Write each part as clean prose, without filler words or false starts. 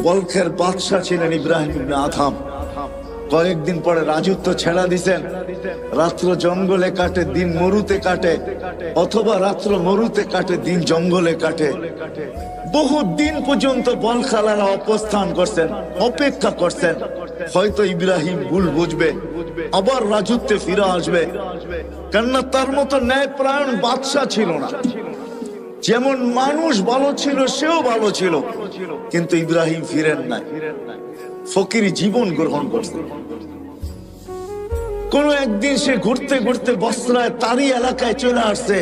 বলখের বাদশাহ ছিলেন ইব্রাহিম ইবনে আদহাম। কয়েকদিন পরে রাজত্ব ছেড়া দিছেন। রাত্র জঙ্গলে কাটে, দিন মরুতে কাটে, অথবা রাত্র মরুতে কাটে, দিন জঙ্গলে কাটে। বহু দিন পর্যন্ত বলখালারা অবস্থান করছেন, অপেক্ষা করছেন হয়তো ইব্রাহিম ভুল বুঝবে, আবার রাজত্বে ফিরে আসবে। কেননা তার মতো ন্যায়প্রাণ বাদশাহ ছিল না। যেমন মানুষ ভালো ছিল, সেও ভালো ছিল, কিন্তু ইব্রাহিম ফিরেন নাই, ফকির জীবন গ্রহণ করছে। কোন একদিন সে ঘুরতে ঘুরতে বস্ত্রায় তারই এলাকায় চলে আসছে,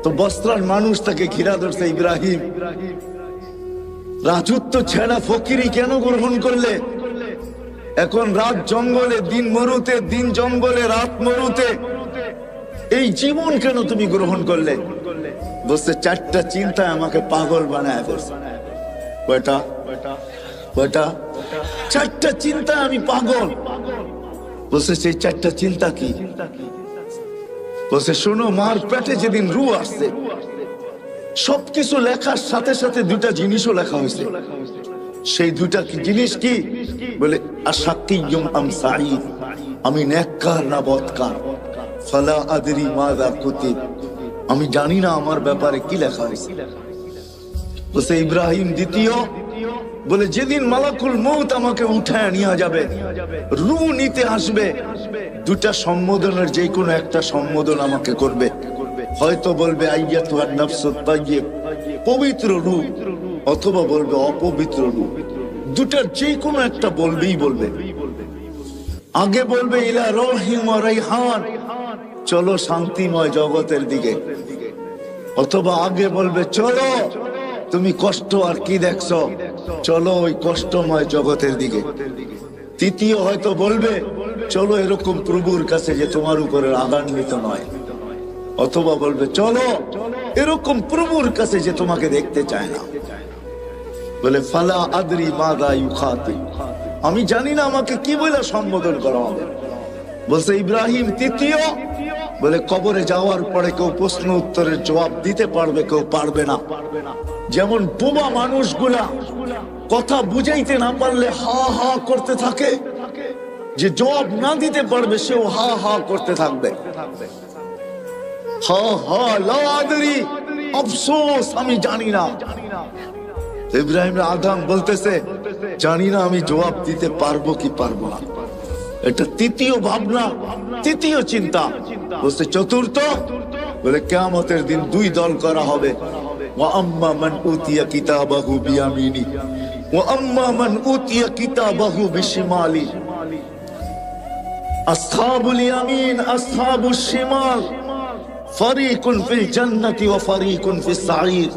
তো বস্ত্রার মানুষ তাকে ঘিরা ধরছে, ইব্রাহিম রাজত্ব ছেড়া ফকিরি কেন গ্রহণ করলে? এখন রাত জঙ্গলে, দিন মরুতে, দিন জঙ্গলে, রাত মরুতে, এই জীবন কেন তুমি গ্রহণ করলে? বলছে চারটা চিন্তা আমাকে পাগল বানায় ফেলছে। কয়টা? কয়টা? চারটা চিন্তা আমি পাগল। বলছে সেই চারটা চিন্তা কি? বলছে শোনো, মার পেটে যেদিন রু আসছে, সবকিছু লেখার সাথে সাথে দুটা জিনিসও লেখা হয়েছে। সেই দুটা কি জিনিস? কি বলে? আশাকিয়ুম আম সাঈদ, আমি নেককার না বদকার। ফালা আদরি মাযা কুতিব, আমি জানি না আমার ব্যাপারে কি লেখা হয়েছে। বলছে ইব্রাহিম দ্বিতীয়, বলে যেদিন মালাকুল মউত আমাকে উঠায় নিয়ে যাবে, রূহ নিতে আসবে, দুটা সম্বোধনের যে কোনো একটা সম্বোধন আমাকে করবে। হয়তো বলবে আইয়াতুহান নাফসুত তাইয়্যিব, পবিত্র রূহ, অথবা বলবে অপবিত্র রূহ। দুটার যে কোনো একটা বলবেই বলবে। আগে বলবে ইলা রহিম ওয়া রাইহান, চলো শান্তিময় জগতের দিকে, অথবা আগে বলবে চলো তুমি কষ্ট আর কি দেখছো, চলো ওই কষ্টময় জগতের দিকে। তৃতীয় হয়তো বলবে চলো এরকম প্রভুর কাছে যে তোমার উপরে রাগান্বিত নয়, অথবা বলবে চলো এরকম প্রভুর কাছে যে তোমাকে দেখতে চায় না। বলে ফালা আদরি মাযা ইউখাতিব, আমি জানি না আমাকে কি বলে সম্বোধন করা হবে। বলছে ইব্রাহিম তৃতীয়, বলে কবরে যাওয়ার পরে কেউ প্রশ্ন উত্তরের জবাব দিতে পারবে, কেউ পারবে না। যেমন বোবা মানুষগুলা কথা বুঝাইতে না পারলে হা হা করতে থাকে, যে জবাব না দিতে পারবে সেও হা হা করতে থাকবে। হা হা লা আদরি, আফসোস আমি জানি না। ইব্রাহিম আদম বলতেছে জানি না আমি জবাব দিতে পারবো কি পারবো না। এটা তৃতীয় ভাবনা, তৃতীয় চিন্তা। বলছে চতুর্থ, বলে কিয়ামতের দিন দুই দল করা হবে। ওয়া আম্মা মান উতিয়া কিতাবাহু বিয়ামিনি ওয়া আম্মা মান উতিয়া কিতাবাহু বিশিমালি, আসহাবুল ইয়ামিন আসহাবুশ শিমাল, ফারিকুন ফিল জান্নাতি ওয়া ফারিকুন ফিস সাঈর।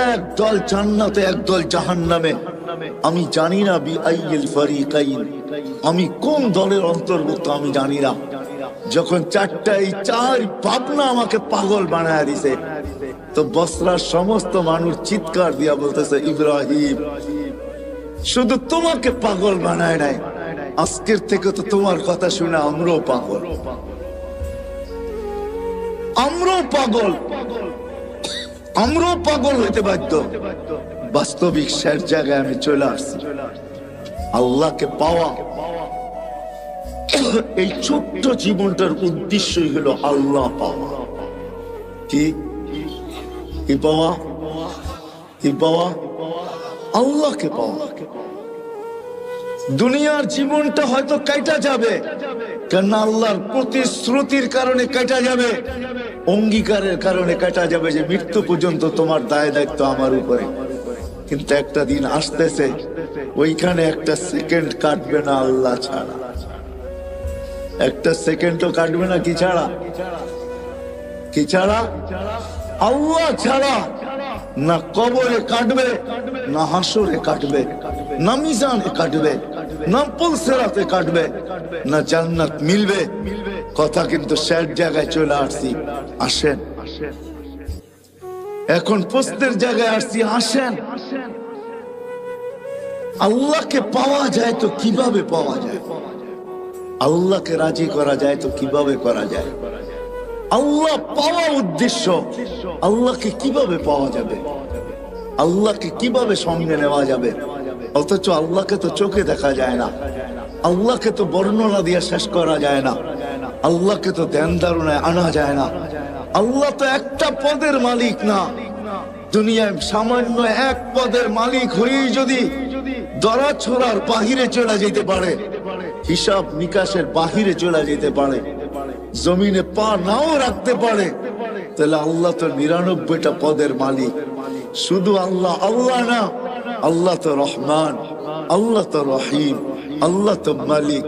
এক দল জান্নাতে, এক দল জাহান্নামে। আমি জানি না বি আইয়িল ফারিকাইন, আমি কোন দলের অন্তর্ভুক্ত আমি জানি না। যখন চারটাই চার ভাবনা আমাকে পাগল বানায় দিছে, তো বসরার সমস্ত মানুষ চিৎকার দিয়া বলতেছে ইব্রাহিম শুধু তোমাকে পাগল বানায় নাই, আজকের থেকে তো তোমার কথা শুনে আমরাও পাগল, আমরাও পাগল, আমরাও পাগল হইতে বাধ্য। বাস্তবিক শেষ জায়গায় আমি চলে আসছি। আল্লাহকে পাওয়া, এই ছোট্ট জীবনটার উদ্দেশ্যই হলো আল্লাহ পাওয়া। কি কি পাওয়া? কি পাওয়া? আল্লাহকে পাওয়া। দুনিয়ার জীবনটা হয়তো কাটা যাবে, কেন আল্লাহর প্রতিশ্রুতির কারণে কাটা যাবে, অঙ্গীকারের কারণে কাটা যাবে যে মৃত্যু পর্যন্ত তোমার দায় দায়িত্ব আমার উপরে। কিন্তু একটা দিন আসতেছে, ওইখানে একটা সেকেন্ড কাটবে না আল্লাহ ছাড়া, একটা সেকেন্ডও কাটবে না। কি ছাড়া? কি ছাড়া? আল্লাহ ছাড়া। না কবরে কাটবে, না হাসরে কাটবে, না মিজানে কাটবে, না পুলসিরাতে কাটবে, না জান্নাত মিলবে। কথা কিন্তু শেষ জায়গায় চলে আসছি। আসেন, এখন প্রশ্নের জায়গায় আসছি। আসেন, আল্লাহকে পাওয়া যায় তো কিভাবে পাওয়া যায়? আল্লাহকে রাজি করা যায় তো কিভাবে করা যায়? আল্লাহ পাওয়া উদ্দেশ্য, আল্লাহকে কিভাবে পাওয়া যাবে? আল্লাহকে কিভাবে সঙ্গে নেওয়া যাবে? অথচ আল্লাহকে তো চোখে দেখা যায় না, আল্লাহকে তো বর্ণনা দিয়ে শেষ করা যায় না, আল্লাহকে তো ধ্যান ধারণায় আনা যায় না। আল্লাহ তো একটা পদের মালিক না, দুনিয়ায় সামান্য এক পদের মালিক হয়েই যদি দরা ছোড়ার বাহিরে চলে যেতে পারে, হিসাব নিকাশের বাহিরে চলে যেতে পারে, জমিনে পা নাও রাখতে পারে, তাহলে আল্লাহ তো ৯৯টা পদের মালিক। শুধু আল্লাহ আল্লাহ না, আল্লাহ তো রহমান, আল্লাহ তো রহিম, আল্লাহ তো মালিক,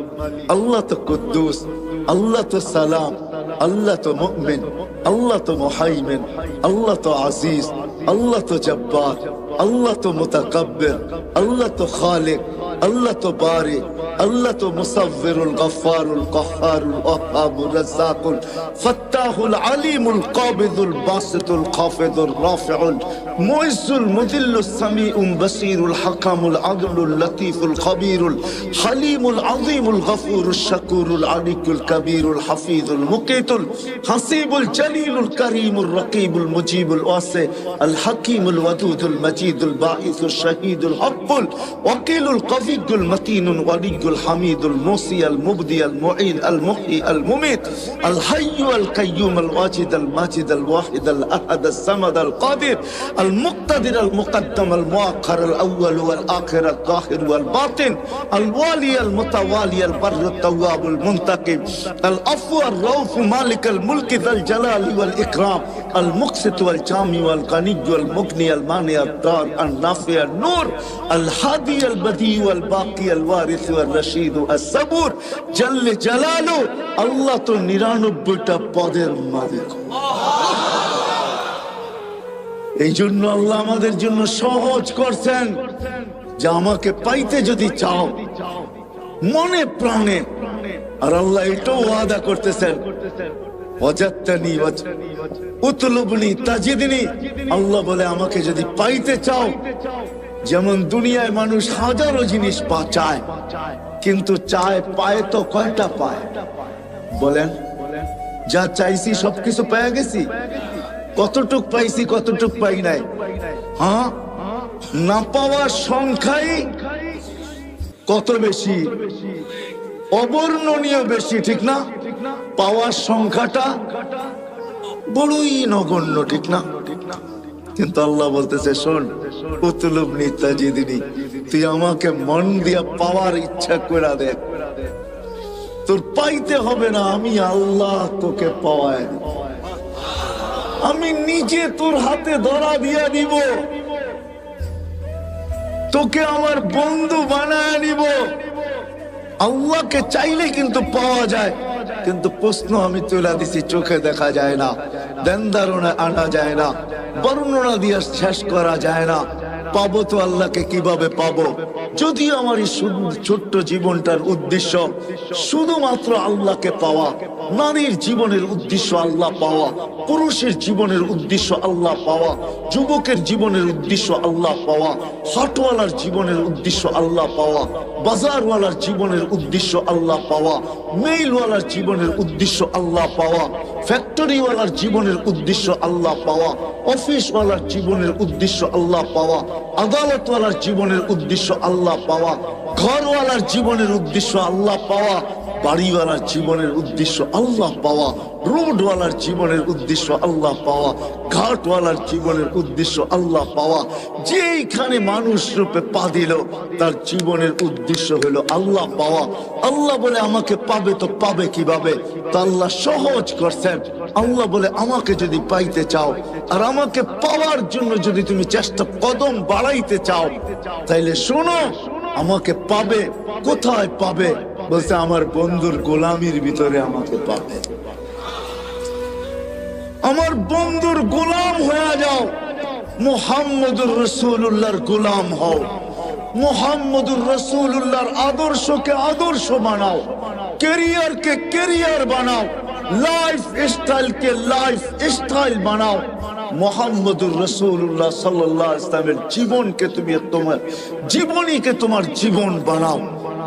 আল্লাহ তো কুদ্দুস, আল্লাহ তো সালাম, আল্লাহ তো মুমিন, আল্লাহ তো মুহাইমিন, আল্লাহ তো আজিজ, আল্লাহ তো জব্বার, আল্লাহ তো মুতাকাব্বির, আল্লাহ তো খালিক, আল্লাহ তো বারি, আল্লাহ তো মুসাব্বিরুল গফফারুল কাহ্হারুল ওয়াহ্হাবুর রাজ্জাকুল ফাত্তাহুল আলিমুল কাবিদুল বাসিতুল খাফিদুর রাফিউল মুইজ্জুল মুযিল্লুস সামিউল বাসীরুল হাকামুল আদলুল লতীফুল খবীরুল হালিমুল আযীমুল গফুরুশ শাকুরুল আলিকুল কবীরুল হাফিজুল মুকিতুল হাসিবুল জলিলুল করিমুর রকিবুল মুজিবুল ওয়াসি আল হাকিমুল ওয়াদুদুল মজিদুল বাঈসুশ শাহীদুল হক্কুল ওয়াকিলুল কবিয়্যুল মতিনুল ওয়ালিয়ুল الحميد الموصي المبدي المعين المحيي المميت الحي القيوم الواجد الماجد الواحد الأحد الصمد القادر المقتدر المقدم المؤخر الأول والآخر الظاهر والباطن الوالي المتوالي البر التواب المنتقم العفو الرؤوف مالك الملك ذا الجلال والإكرام المقسط والجامع والغني والمغني المانع الضار النافع النور الهادي البديع والباقي الوارث والرشيد الصبور جل جلاله আল্লাহ তো ৯৯টা পদের মালিক। এই জন্য আল্লাহ আমাদের জন্য সহজ করছেন যে আমাকে পাইতে যদি চাও মনে প্রাণে, আর আল্লাহ এটাও ওয়াদা করতেছেন ওয়াজাদতানি উতলুবনি তাজিদনি, আল্লাহ বলে আমাকে যদি পাইতে চাও, যেমন দুনিয়ায় মানুষ হাজারো জিনিস চায়, কিন্তু চায় পায় তো কয়টা পায় বলেন? যা চাইছি সবকিছু পেয়ে গেছি? কতটুক পাইছি কতটুক পাই নাই? হ্যাঁ, না পাওয়ার সংখ্যাই কত বেশি, অবর্ণনীয় বেশি, ঠিক না? পাওয়ার সংখ্যাটা বড়ই নগণ্য, ঠিক না? কিন্তু আল্লাহ বলতেছে শোন, উতলুবনি তাজিদনি, তুই আমাকে মন দিয়া পাওয়ার ইচ্ছা করে দেখ, তোর পাইতে হবে না, আমি আল্লাহ তোকে পাওয়ায়, আমি নিজে তোর হাতে ধরা দিয়া দিব, তোকে আমার বন্ধু বানায় নিব। আল্লাহকে চাইলে কিন্তু পাওয়া যায়, কিন্তু প্রশ্ন আমি তুলে দিছি, চোখে দেখা যায় না, ধ্যান ধারণায় আনা যায় না, বর্ণনা দিয়ে শেষ করা যায় না। পাবো তো আল্লাহকে কিভাবে পাবো? যদি আমার এই ছোট্ট জীবনটার উদ্দেশ্য শুধুমাত্র আল্লাহকে পাওয়া, নারীর জীবনের উদ্দেশ্য আল্লাহ পাওয়া, পুরুষের জীবনের উদ্দেশ্য আল্লাহ পাওয়া, যুবকের জীবনের উদ্দেশ্য আল্লাহ পাওয়া, হাটওয়ালার জীবনের উদ্দেশ্য আল্লাহ পাওয়া, বাজারওয়ালার জীবনের উদ্দেশ্য আল্লাহ পাওয়া, মেইলওয়ালার জীবনের উদ্দেশ্য আল্লাহ পাওয়া, ফ্যাক্টরিওয়ালার জীবনের উদ্দেশ্য আল্লাহ পাওয়া, অফিসওয়ালার জীবনের উদ্দেশ্য আল্লাহ পাওয়া, আদালতওয়ালার জীবনের উদ্দেশ্য আল্লাহ পাওয়া, ঘরওয়ালার জীবনের উদ্দেশ্য আল্লাহ পাওয়া, বাড়িওয়ালার জীবনের উদ্দেশ্য আল্লাহ পাওয়া, রোডওয়ালার জীবনের উদ্দেশ্য আল্লাহ পাওয়া, ঘাটওয়ালার জীবনের উদ্দেশ্য আল্লাহ পাওয়া। যেইখানে মানুষ রূপে পা দিল তার জীবনের উদ্দেশ্য হলো আল্লাহ পাওয়া। আল্লাহ বলে আমাকে পাবে তো পাবে কিভাবে? তা আল্লাহ সহজ করছেন। আল্লাহ বলে আমাকে যদি পাইতে চাও আর আমাকে পাওয়ার জন্য যদি তুমি চেষ্টা কদম বাড়াইতে চাও, তাইলে শোনো, আমাকে পাবে। কোথায় পাবে? বলছে আমার বন্ধুর গোলামির ভিতরে আমাকে পাবে। আমার বন্ধুর গোলাম হয়ে যাও, মুহাম্মদুর রাসূলুল্লাহর গোলাম হও, মুহাম্মদুর রাসূলুল্লাহর আদর্শকে আদর্শ বানাও, ক্যারিয়ারকে ক্যারিয়ার বানাও, লাইফ স্টাইলকে লাইফ স্টাইল বানাও। মুহাম্মদুর রাসূলুল্লাহ সাল্লাল্লাহু আলাইহি ওয়াসাল্লামের জীবনকে তুমি তোমার জীবনীকে তোমার জীবন বানাও।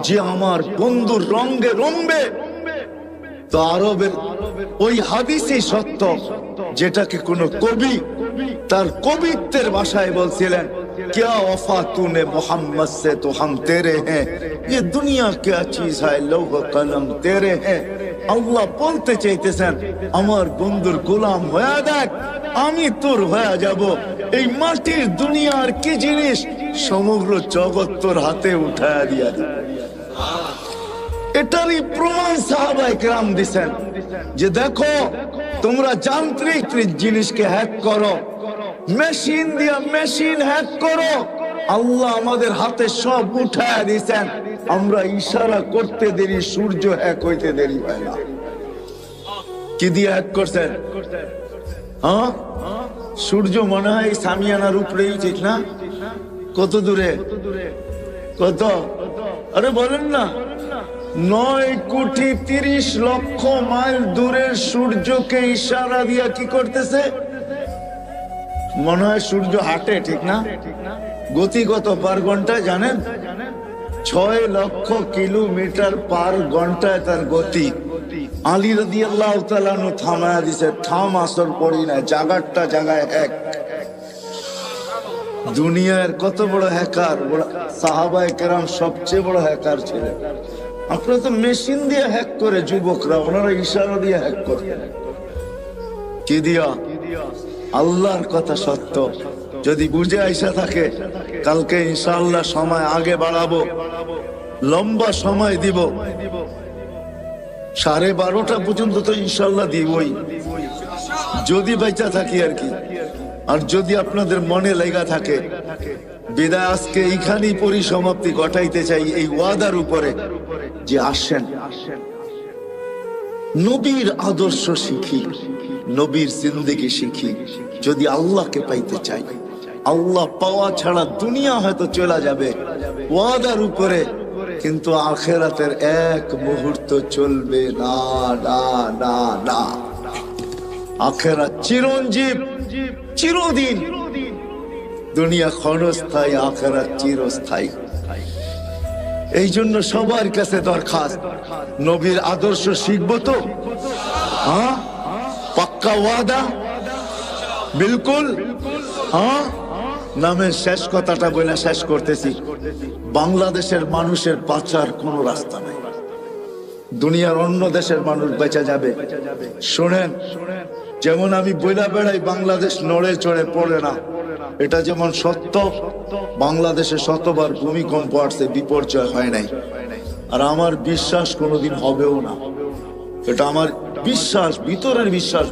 যে আমার বন্ধুর রঙে রঙবে, তো আরবের ওই হাদিসই সত্য, যেটাকে কোন কবি তার কবিত্বের ভাষায় বলছিলেন क्या वफा तूने मोहम्मद से तो हम तेरे हैं, ये दुनिया क्या चीज है, लौह कलम तेरे हैं। আল্লাহ বলতে চাইতেছেন আমার বন্ধুর গোলাম হয়ে দেখ, আমি তোর হয়ে যাব। এই মাটির দুনিয়ার কি জিনিস, সমগ্র জগৎ তোর হাতে উঠায়া দিয়া দেব। এটারই প্রমাণ সাহাবায়ে কেরাম দিছেন যে দেখো তোমরা যান্ত্রিক জিনিসকে হ্যাক করো, মেশিন দিয়া মেশিন হ্যাক করো, আল্লাহ আমাদের হাতে সব উঠায়া দিছেন। আমরা ইশারা করতে দেরি, সূর্য হ্যাক হইতে দেরি হয় না। কি দিয়ে হ্যাক করছেন? হ্যাঁ, সূর্য মনে হয় সামিয়ানার উপরেই, ঠিক না? কত দূরে? কত? আরে বলেন না, 9,30,00,000 মাইল দূরের সূর্যকে ইশারা দিয়া কি করতেছে? মনে হয় সূর্য হাঁটে, ঠিক না? গতি কত পার ঘন্টায় জানেন? 6 লক্ষ কিলোমিটার পার ঘন্টায় তার গতি। আলী রাদিয়াল্লাহু তাআলা নু থামায়া দিছে, থাম, আসর পড়ি না, জাগারটা জাগায় এক। দুনিয়ার কত বড় হ্যাকার, সাহাবায়ে কেরাম সবচেয়ে বড় হ্যাকার ছিলেন। আপনারা তো মেশিন দিয়ে হ্যাক করে, যুবকরা ওনারা ইশারা দিয়ে হ্যাক করে। কি দিয়া? আল্লাহর কথা সত্য। যদি বুঝে আইসা থাকে কালকে ইনশাআল্লাহ সময় আগে বাড়াবো, লম্বা সময় দিব, 12:30 পর্যন্ত তো ইনশাআল্লাহ দিবই, যদি বেঁচে থাকি আর কি। আর যদি আপনাদের মনে লেগা থাকে, বিদায় আজকে এইখানেই পরিসমাপ্তি ঘটাইতে চাই এই ওয়াদার উপরে যে আসেন নবীর আদর্শ শিখি, নবীর জিন্দেগি শিখি। যদি আল্লাহকে পাইতে চাই, আল্লাহ পাওয়া ছাড়া দুনিয়া হয়তো চলে যাবে ওয়াদার উপরে, কিন্তু আখিরাতের এক মুহূর্ত চলবে না, না, না, না। আখিরাত চিরঞ্জীব, চিরদিন। দুনিয়া ক্ষণস্থায়ী, আখিরাত চিরস্থায়ী। এই জন্য সবার কাছে দরখাস্ত, নবীর আদর্শ শিখবো তো? হ্যাঁ, পাক্কা ওয়াদা? বিলকুল। হ্যাঁ, নামের শেষ কথাটা বলে শেষ করতেছি। বাংলাদেশের মানুষের বাঁচার কোনো রাস্তা নাই, দুনিয়ার অন্য দেশের মানুষ বেঁচে যাবে। শোনেন, যেমন আমি বইলা বেড়াই বাংলাদেশ নড়ে চড়ে পড়ে না, এটা যেমন সত্য। বাংলাদেশে শতবার ভূমিকম্প আসছে, বিপর্যয় হয় নাই। আর আমার বিশ্বাস কোনোদিন হবেও না, এটা আমার বিশ্বাস, ভিতরের বিশ্বাস।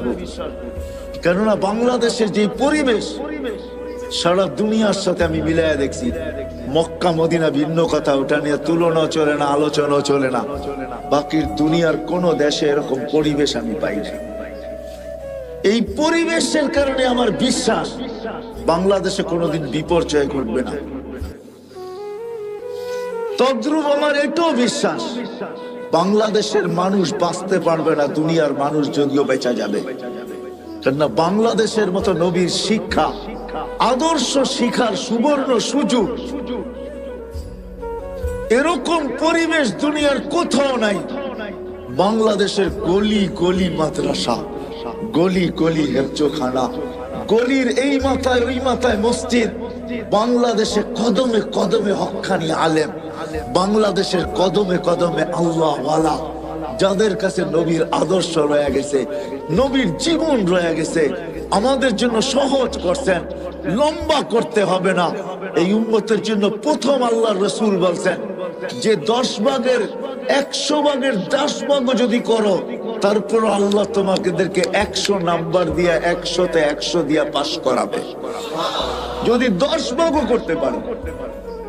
কেননা বাংলাদেশের যে পরিবেশ সারা দুনিয়ার সাথে আমি মিলাইয়া দেখছি। মক্কা মদিনা ভিন্ন কথা, ওটা নিয়ে তুলনা চলে না, আলোচনা চলে না। বাকি দুনিয়ার কোন দেশে এরকম পরিবেশ আমি পাই না। এই পরিবেশের কারণে আমার বিশ্বাস বাংলাদেশে কোনোদিন বিপর্যয় ঘটবে না। তদ্রূপ আমার এটাও বিশ্বাস বাংলাদেশের মানুষ বাঁচতে পারবে না, দুনিয়ার মানুষ যদিও বেঁচে যাবে। কেননা বাংলাদেশের মতো নবীর শিক্ষা, আদর্শ শিখার সুবর্ণ সুযোগ, এরকম পরিবেশ দুনিয়ার কোথাও নাই। বাংলাদেশের গলি গলি মাদ্রাসা, গলি গলি হেফজোখানা, গলির এই মাথায় ওই মাথায় মসজিদ। বাংলাদেশে কদমে কদমে হক্কানি আলেম, বাংলাদেশের কদমে কদমে আল্লাহওয়ালা, যাদের কাছে নবীর আদর্শ রয়ে গেছে, নবীর জীবন রয়ে গেছে। আমাদের জন্য সহজ করছেন, লম্বা করতে হবে না। এই উম্মতের জন্য প্রথম আল্লাহর রাসূল বলছেন যে 10 ভাগের 100 ভাগের 10 ভাগও যদি করো, তারপর আল্লাহ তোমাদেরকে 100 নাম্বার দিয়া 100-তে 100 দিয়া পাস করাবে, যদি 10 ভাগও করতে পারো।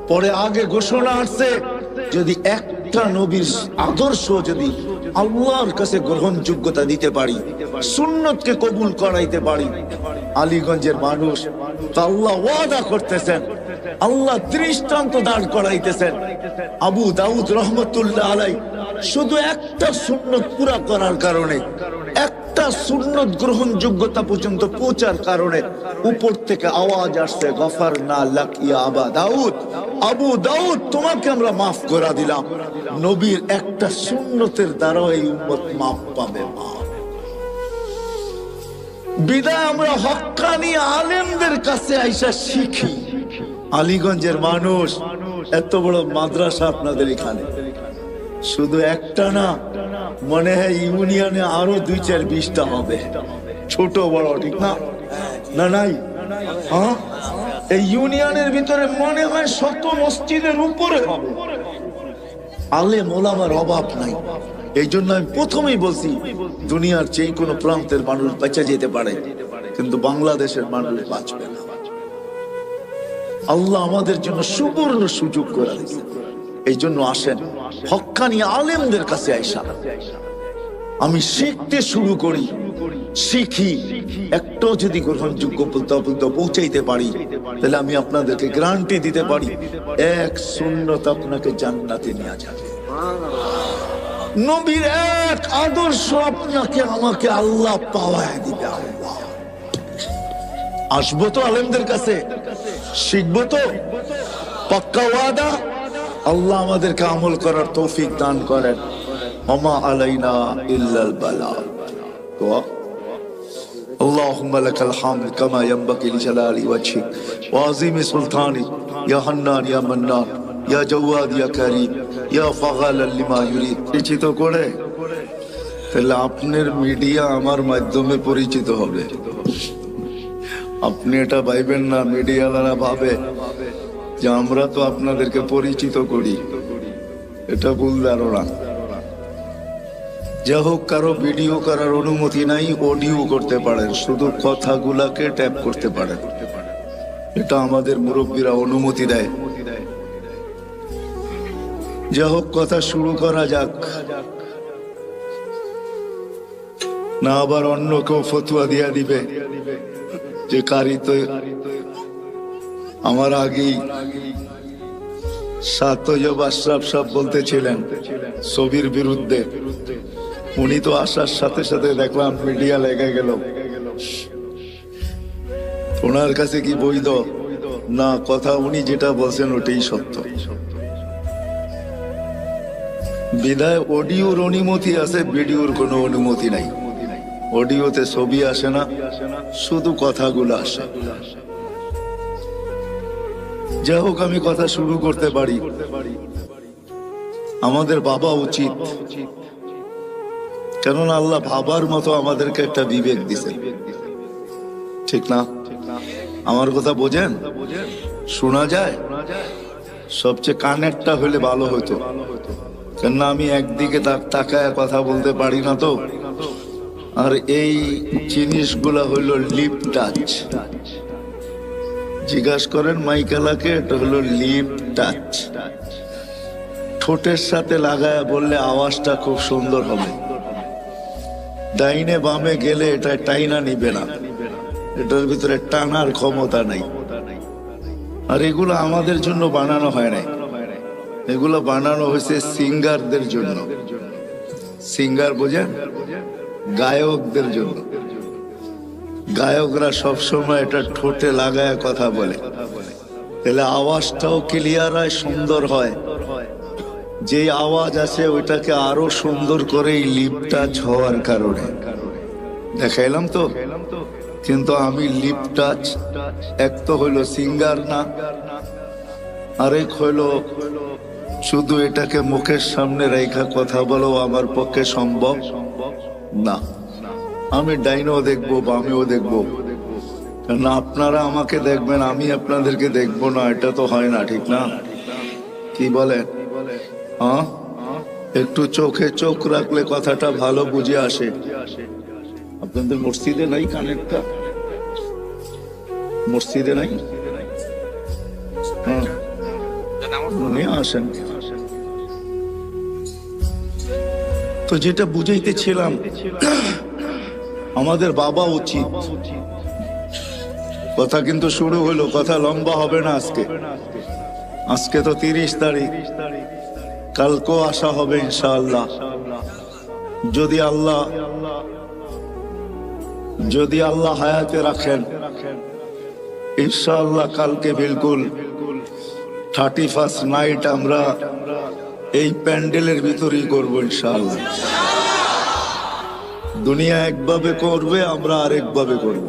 পরে আগে ঘোষণা আসছে, যদি একটা নবীর আদর্শ যদি আল্লাহর কাছে গ্রহণযোগ্যতা দিতে পারি, সুন্নতকে কবুল করাইতে পারি, আলীগঞ্জের মানুষ তা আল্লাহ ওয়াদা করতেছেন, আল্লাহ দৃষ্টান্ত দাঁড় করাইতেছেন। আবু দাউদ রহমতুল্লাহ আলাইহি শুধু একটা সুন্নত পুরা করার কারণে, একটা সুন্নত গ্রহণযোগ্যতা পর্যন্ত পৌঁছার কারণে উপর থেকে আওয়াজ আসছে, গফারনা লাক ইয়া আবা দাউদ, আবু দাউদ তোমাকে আমরা মাফ করে দিলাম। নবীর একটা সুন্নতের দ্বারা এই উম্মত মাফ পাবে। বিদায় আমরা হক্কানি আলেমদের কাছে আইসা শিখি, আলীগঞ্জের মানুষ, এত বড় মাদ্রাসা আপনাদের এখানে, শুধু একটা না, মনে হয় ইউনিয়নে আরো 2-4-20টা হবে, ছোট বড়, ঠিক না? না নাই? হ্যাঁ, এই ইউনিয়নের ভিতরে মনে হয় 100 মসজিদের উপরে হবে। আলেম ওলামার অভাব নাই। এই জন্য আমি প্রথমেই বলছি, দুনিয়ার যে কোনো প্রান্তের মানুষ বেঁচে যেতে পারে, কিন্তু বাংলাদেশের মানুষ বাঁচবে না। আল্লাহ আমাদের জন্য সুবর্ণ সুযোগ করে দিয়েছে। এই জন্য আসেন, হক্কানি আলেমদের কাছে আইসা আমি শিখতে শুরু করি, শিখি। একটাও যদি গ্রহণযোগ্য পৌঁছাইতে পারি, তাহলে আমি আপনাদেরকে গ্যারান্টি দিতে পারি, এক সুন্নত আপনাকে জান্নাতে নিয়ে যাবে। নবীর এক আদর্শ আপনাকে আমাকে আল্লাহ পাওয়ায় দিবে। আল্লাহ, আসবো তো আলেমদের কাছে, শিখবো তো, পাক্কা ওয়াদা। আল্লাহ আমাদেরকে আমল করার তৌফিক দান করেন। ওমা আলাইনা ইল্লাল বালাগ। দোয়া। আল্লাহুম্মা লাকাল হামদ কামা ইয়ানবাগি লিজালালি ওয়াজহিক ওয়া আযীমি সুলতানিক, ইয়া হান্নান ইয়া মান্নান, ইয়া জাওয়াদ ইয়া কারীম, ইয়া ফাগালাল লিমা ইউরিদ। পরিচিত করে, তাহলে আপনার মিডিয়া আমার মাধ্যমে পরিচিত হবে। আপনি এটা ভাইবেন না, মিডিয়াওয়ালারা ভাবে যে আমরা তো আপনাদেরকে পরিচিত করি, এটা ভুল ধারণা। যা হোক, কারো ভিডিও করার অনুমতি নাই, অডিও করতে পারেন, শুধু কথাগুলাকে ট্যাপ করতে পারেন, এটা আমাদের মুরব্বীরা অনুমতি দেয়। যা হোক, কথা শুরু করা যাক, না আবার অন্য কেউ ফতুয়া দিয়া দিবে যে কারি তো আমার আগেই সাতজব আশরাফ সাহেব বলতেছিলেন ছবির বিরুদ্ধে। উনি তো আসার সাথে সাথে দেখলাম মিডিয়া লেগে গেল। ওনার কাছে কি বৈধ না? কথা উনি যেটা বলছেন ওটাই সত্য। বিদায় অডিওর অনুমতি আছে, ভিডিওর কোনো অনুমতি নাই। অডিওতে ছবি আসে না, শুধু কথাগুলো আসে। যাই হোক, আমি কথা শুরু করতে পারি। আমাদের ভাবা উচিত, কেননা আল্লাহ ভাবার মতো আমাদেরকে একটা বিবেক দিছে, ঠিক না? আমার কথা বোঝেন? শোনা যায়? সবচেয়ে কানেরটা হলে ভালো হতো, কেননা আমি একদিকে তাকায় কথা বলতে পারি না তো। আর এই জিনিসগুলা হলো লিপ টাচ। জিজ্ঞাসা করেন মাইকেলাকে, এটা হলো লিপ টাচ। ঠোঁটের সাথে লাগায় বললে আওয়াজটা খুব সুন্দর হবে। ডাইনে বামে গেলে এটা টাইনা নিবে না, এটার ভিতরে টানার ক্ষমতা নাই। আর এগুলো আমাদের জন্য বানানো হয় নাই, এগুলো বানানো হয়েছে সিঙ্গারদের জন্য। সিঙ্গার বোঝেন? গায়কদের জন্য। গায়করা সবসময় এটা ঠোঁটে লাগায় কথা বলে, তাহলে আওয়াজটাও ক্লিয়ার হয়, সুন্দর হয়। যে আওয়াজ আছে ওইটাকে আরো সুন্দর করে লিপ টাচ হওয়ার কারণে দেখাইলাম তো। কিন্তু আমি লিপ টাচ, এক তো হইলো সিঙ্গার না, আরেক হইলো শুধু এটাকে মুখের সামনে রেখা কথা বলো আমার পক্ষে সম্ভব না। আমি ডাইনেও দেখবো, বামেও দেখবো, না আপনারা আমাকে দেখবেন, আমি আপনাদেরকে দেখবো না, এটা তো হয় না, ঠিক না? কি বলেন? হ্যাঁ, একটু চোখে চোখ রাখলে কথাটা ভালো বুঝে আসে। আপনাদের মসজিদে নাই কানেরটা? মসজিদে নাই? হ্যাঁ, নিয়ে আসেন। তো যেটা বুঝাইতেছিলাম, আমাদের বাবা উচিত। কথা কিন্তু শুরু হলো, কথা লম্বা হবে না আজকে। আজকে তো 30 তারিখ, কালকেও আসা হবে ইনশাআল্লাহ। যদি আল্লাহ হায়াতে রাখেন, ইনশাআল্লাহ কালকে বিলকুল 31st নাইট আমরা এই প্যান্ডেলের ভিতরেই করবো ইনশাআল্লাহ। দুনিয়া একভাবে করবে, আমরা আরেকভাবে করব।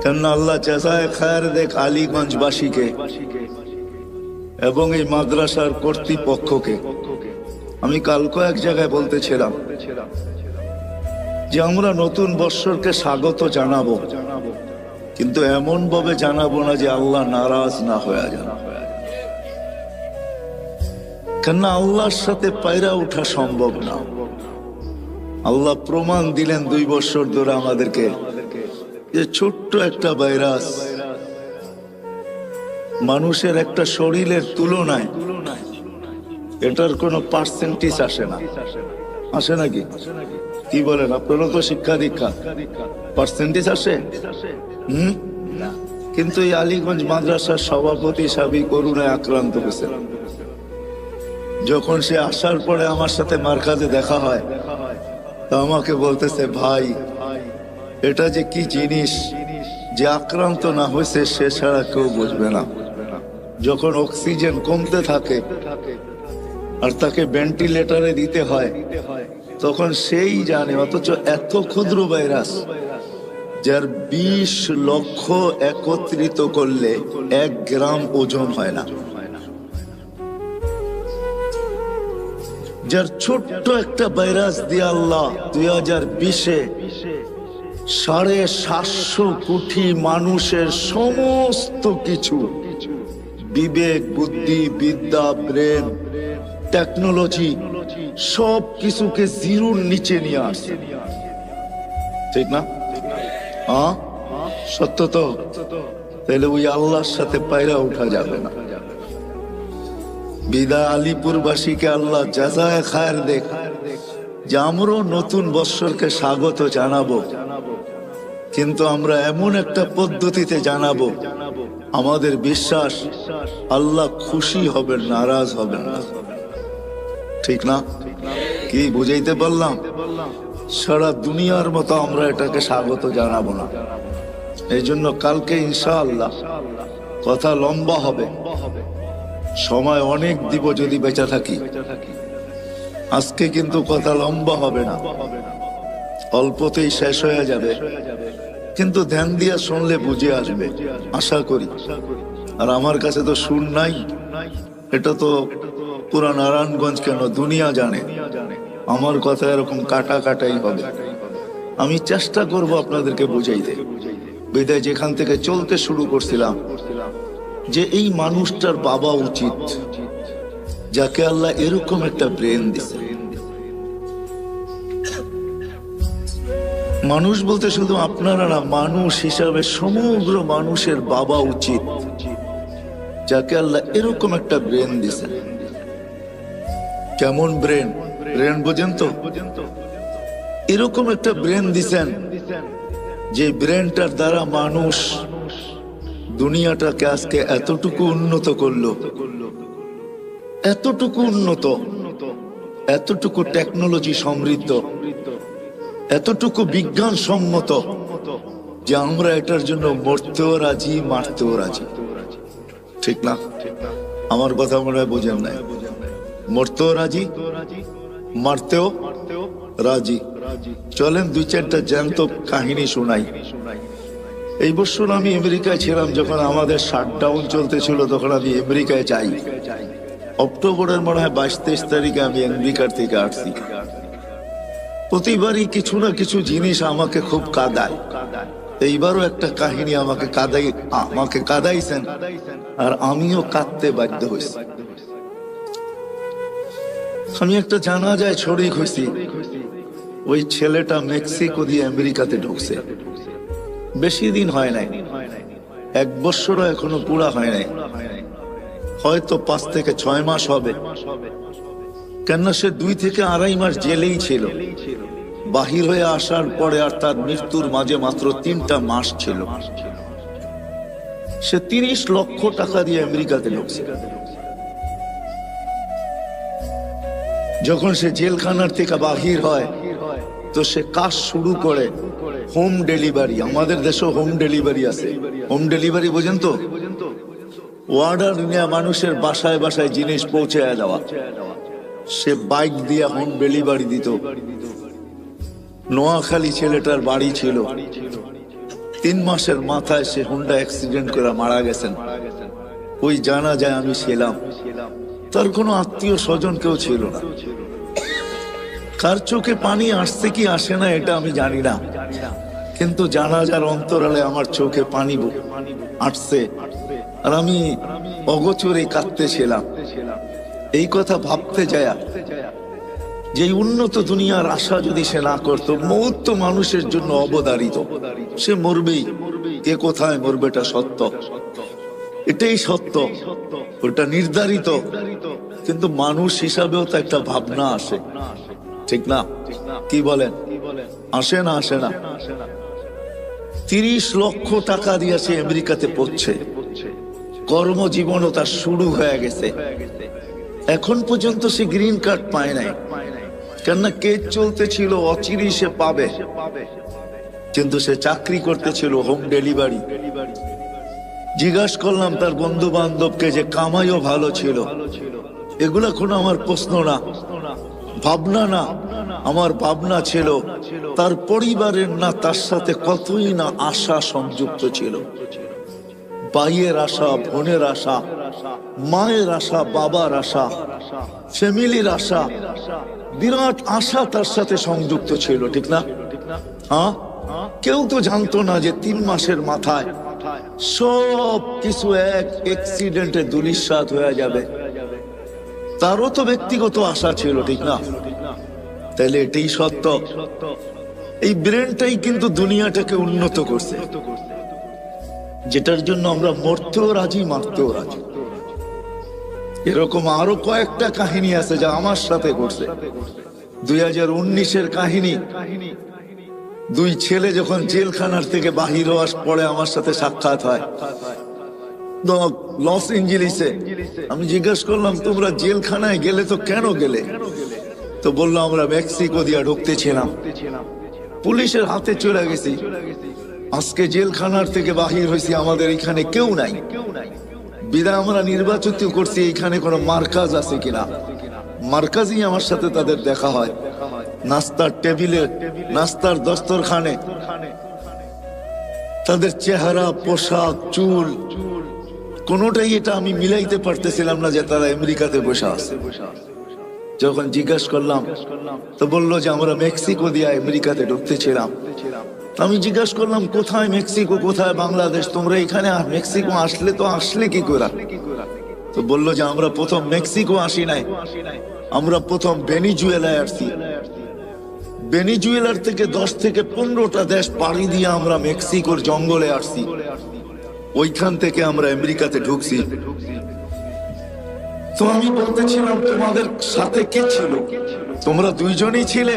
কেননা আল্লাহ জাযায়ে খায়ের দেখ আলীগঞ্জবাসীকে এবং এই মাদ্রাসার কর্তৃপক্ষকে। আমি কালকে এক জায়গায় বলতেছিলাম যে আমরা নতুন বৎসরকে স্বাগত জানাবো, কিন্তু এমন ভাবে জানাবো না যে আল্লাহ নারাজ না হয়ে যান। কেননা আল্লাহর সাথে পায়রা ওঠা সম্ভব না। আল্লাহ প্রমাণ দিলেন 2 বছর ধরে আমাদেরকে যে ছোট্ট একটা ভাইরাস মানুষের একটা শরীরের তুলনায় এটার কোনো পার্সেন্টেজ আসে না। আসে নাকি? কি বলেন আপনারা? তো শিক্ষা দীক্ষা, পার্সেন্টেজ আসে? কিন্তু এই আলীগঞ্জ মাদ্রাসার সভাপতি সাবি করুণায় আক্রান্ত হয়েছে। যখন সে আসার পরে আমার সাথে মার্কাজে দেখা হয়, তা আমাকে বলতেছে, ভাই এটা যে কি জিনিস, যে আক্রান্ত না হয়েছে সে ছাড়া কেউ বুঝবে না। যখন অক্সিজেন কমতে থাকে আর তাকে ভেন্টিলেটরে দিতে হয়, তখন সেই জানে। অথচ এত ক্ষুদ্র ভাইরাস যার 20 লক্ষ একত্রিত করলে 1 গ্রাম ওজন হয় না, যার ছোট্ট একটা ভাইরাস দিয়ে আল্লাহ 2020-এ 750 কোটি মানুষের সমস্ত কিছু, বিবেক, বুদ্ধি, বিদ্যা, ব্রেন, টেকনোলজি, সব কিছুকে জিরোর নিচে নিয়ে আসে। ঠিক না? হ্যাঁ, সত্য তো। তাহলে ওই আল্লাহর সাথে পায়রা উঠা যাবে না। বিদায় আলিপুরবাসীকে আল্লাহ জাযায়ে খায়ের দেখ যে আমরাও নতুন বৎসরকে স্বাগত জানাবো, কিন্তু আমরা এমন একটা পদ্ধতিতে জানাবো আমাদের বিশ্বাস আল্লাহ খুশি হবেন, নারাজ হবেন না। ঠিক না? কি বুঝাইতে পারলাম? সারা দুনিয়ার মতো আমরা এটাকে স্বাগত জানাবো না। এই জন্য কালকে ইনশাআল্লাহ কথা লম্বা হবে, সময় অনেক দিব যদি বেঁচে থাকি। আজকে কিন্তু কথা লম্বা হবে না, অল্পতেই শেষ হয়ে যাবে, কিন্তু ধ্যান দিয়া শুনলে বুঝে আসবে আশা করি। আর আমার কাছে তো সুর নাই, এটা তো পুরা নারায়ণগঞ্জ কেন দুনিয়া জানে আমার কথা এরকম কাটা কাটাই হবে। আমি চেষ্টা করব আপনাদেরকে বুঝাইতে। বিদায় যেখান থেকে চলতে শুরু করছিলাম যে এই মানুষটার বাবা উচিত, যাকে আল্লাহ এরকম একটা ব্রেন দিছে। মানুষ বলতে শুধু আপনারা না, মানুষ হিসাবে সমগ্র মানুষের বাবা উচিত, যাকে আল্লাহ এরকম একটা ব্রেন দিছে। কেমন ব্রেন? ব্রেন বোঝেন তো? এরকম একটা ব্রেন দিছেন যে ব্রেনটার দ্বারা মানুষ দুনিয়াটাকে আজকে এতটুকু উন্নত করলো, এতটুকু উন্নত, এতটুকু টেকনোলজি সমৃদ্ধ, এতটুকু বিজ্ঞান সম্মত যে আমরা এটার জন্য মরতেও রাজি, মারতেও রাজি। ঠিক না? আমার কথা মনে হয় বোঝেন নাই। মরতেও রাজি, মারতেও রাজি। চলেন 2-4টা জ্যান্ত কাহিনী শোনাই। এই বছর আমি আমেরিকায় ছিলাম, যখন আমাদের শাটডাউন চলতেছিল তখন আমি আমেরিকায় যাই। অক্টোবরের মনে হয় 22-23 তারিখে আমি আমেরিকার থেকে আসছি। প্রতিবারই কিছু না কিছু জিনিস আমাকে খুব কাঁদায়। এইবারও একটা কাহিনী আমাকে কাঁদাইছেন, আর আমিও কাঁদতে বাধ্য হয়েছি। আমি একটা জানাজায় শরীক হয়েছি। ওই ছেলেটা মেক্সিকো দিয়ে আমেরিকাতে ঢুকছে, বেশি দিন হয় নাই, 1 বছরও এখনো পুরা হয় নাই, হয়তো 5 থেকে 6 মাস হবে। কেননা সে 2 থেকে 2.5 মাস জেলেই ছিল। বাহির হয়ে আসার পরে আর তার মৃত্যুর মাঝে মাত্র 3টা মাস ছিল। সে 30 লক্ষ টাকা দিয়ে আমেরিকাতে ঢুকছে। যখন সে জেলখানার থেকে বাহির হয় তো সে কাজ শুরু করে হোম ডেলিভারি। আমাদের দেশে হোম ডেলিভারি আছে। হোম ডেলিভারি বোঝেন তো? অর্ডার নিয়ে মানুষের বাসায় বাসায় জিনিস পৌঁছে দেওয়া। সে বাইক দিয়ে হোম ডেলিভারি দিত। নোয়াখালী ছেলেটার বাড়ি ছিল, 3 মাসের মাথায় সে হুন্ডা অ্যাক্সিডেন্ট করে মারা গেছেন। ওই জানাজায় আমি ছিলাম। তার কোনো আত্মীয় স্বজন কেউ ছিল না। কার চোখে পানি আসছে কি আসে না এটা আমি জানি না, কিন্তু জানাজার অন্তরালে আমার চোখে পানি আসছে, আর আমি অগোচরে কাঁদতেছিলাম। এই কথা ভাবতে যায় যে উন্নত দুনিয়ার আশা যদি সে না করতো, মৌত তো মানুষের জন্য অবধারিত, সে মরবেই। কে কোথায় মরবে এটা সত্য, এটাই সত্য, ওটা নির্ধারিত। কিন্তু মানুষ হিসাবেও তো একটা ভাবনা আসে, ঠিক না? কি বলেন? আসে না? আসে না? 30 লক্ষ টাকা দিয়ে সে আমেরিকাতে পড়ছে, কর্মজীবনও তার শুরু হয়ে গেছে। এখন পর্যন্ত সে গ্রিন কার্ড পায় নাই, কেননা কেস চলতেছিল, অচিরেই সে পাবে। কিন্তু সে চাকরি করতেছিল হোম ডেলিভারি। জিজ্ঞাসা করলাম তার বন্ধু বান্ধবকে যে কামাইও ভালো ছিল। এগুলা কোনো আমার প্রশ্ন না, ভাবনা না। আমার ভাবনা ছিল তার পরিবারের না তার সাথে কতই না আশা সংযুক্ত ছিল। ভাইয়ের আশা, বোনের আশা, মায়ের আশা, বাবার আশা, ফ্যামিলির আশা, বিরাট আশা তার সাথে সংযুক্ত ছিল, ঠিক না? হ্যাঁ, কেউ তো জানতো না যে 3 মাসের মাথায় সব কিছু এক অ্যাক্সিডেন্টে ধূলিসাৎ হয়ে যাবে। তারও তো ব্যক্তিগত আশা ছিল, ঠিক না? তাহলে এটাই সত্য। এই ব্রেনটাই কিন্তু দুনিয়াটাকে উন্নত করছে, যেটার জন্য আমরা মরতেও রাজি, মারতেও রাজি। এরকম আরো কয়েকটা কাহিনী আছে যা আমার সাথে ঘটছে। 2019-এর কাহিনী। 2 ছেলে যখন জেলখানার থেকে বাহির হওয়ার পরে আমার সাথে সাক্ষাৎ হয় লস এঞ্জেলিসে। আমি জিজ্ঞেস করলাম, তোমরা জেলখানায় গেলে তো কেন গেলে? তো বললো, আমরা মেক্সিকো দিয়ে ঢুকতেছিলাম, পুলিশের হাতে চলে গেছি। আজকে জেলখানার থেকে বাহির হয়েছি, আমাদের এখানে কেউ নাই। বিদায় আমরা নির্বাচিত করছি এখানে কোনো মার্কাজ আছে কিনা। মার্কাজই আমার সাথে তাদের দেখা হয়, নাস্তার টেবিলে, নাস্তার দস্তরখানে। তাদের চেহারা, পোশাক, চুল, কোনোটাই এটা আমি মিলাইতে পারতেছিলাম না যে তারা আমেরিকাতে বসে আছে। যখন জিজ্ঞাসা করলাম তো বললো যে আমরা মেক্সিকো দিয়ে আমেরিকাতে ঢুকতেছিলাম। আমি জিজ্ঞাসা করলাম, কোথায় মেক্সিকো, কোথায় বাংলাদেশ? তোমরা এখানে মেক্সিকো আসলে তো আসলে কি করে? তো বললো যে আমরা প্রথম মেক্সিকো আসি নাই, আমরা প্রথম ভেনিজুয়েলায় আসছি। ভেনিজুয়েলার থেকে 10 থেকে 15টা দেশ পাড়ি দিয়ে আমরা মেক্সিকোর জঙ্গলে আসছি। ওইখান থেকে আমরা আমেরিকাতে ঢুকছি। তো আমি বলতেছিলাম, তোমাদের সাথে কে ছিল? তোমরা 2 জনই ছিলে?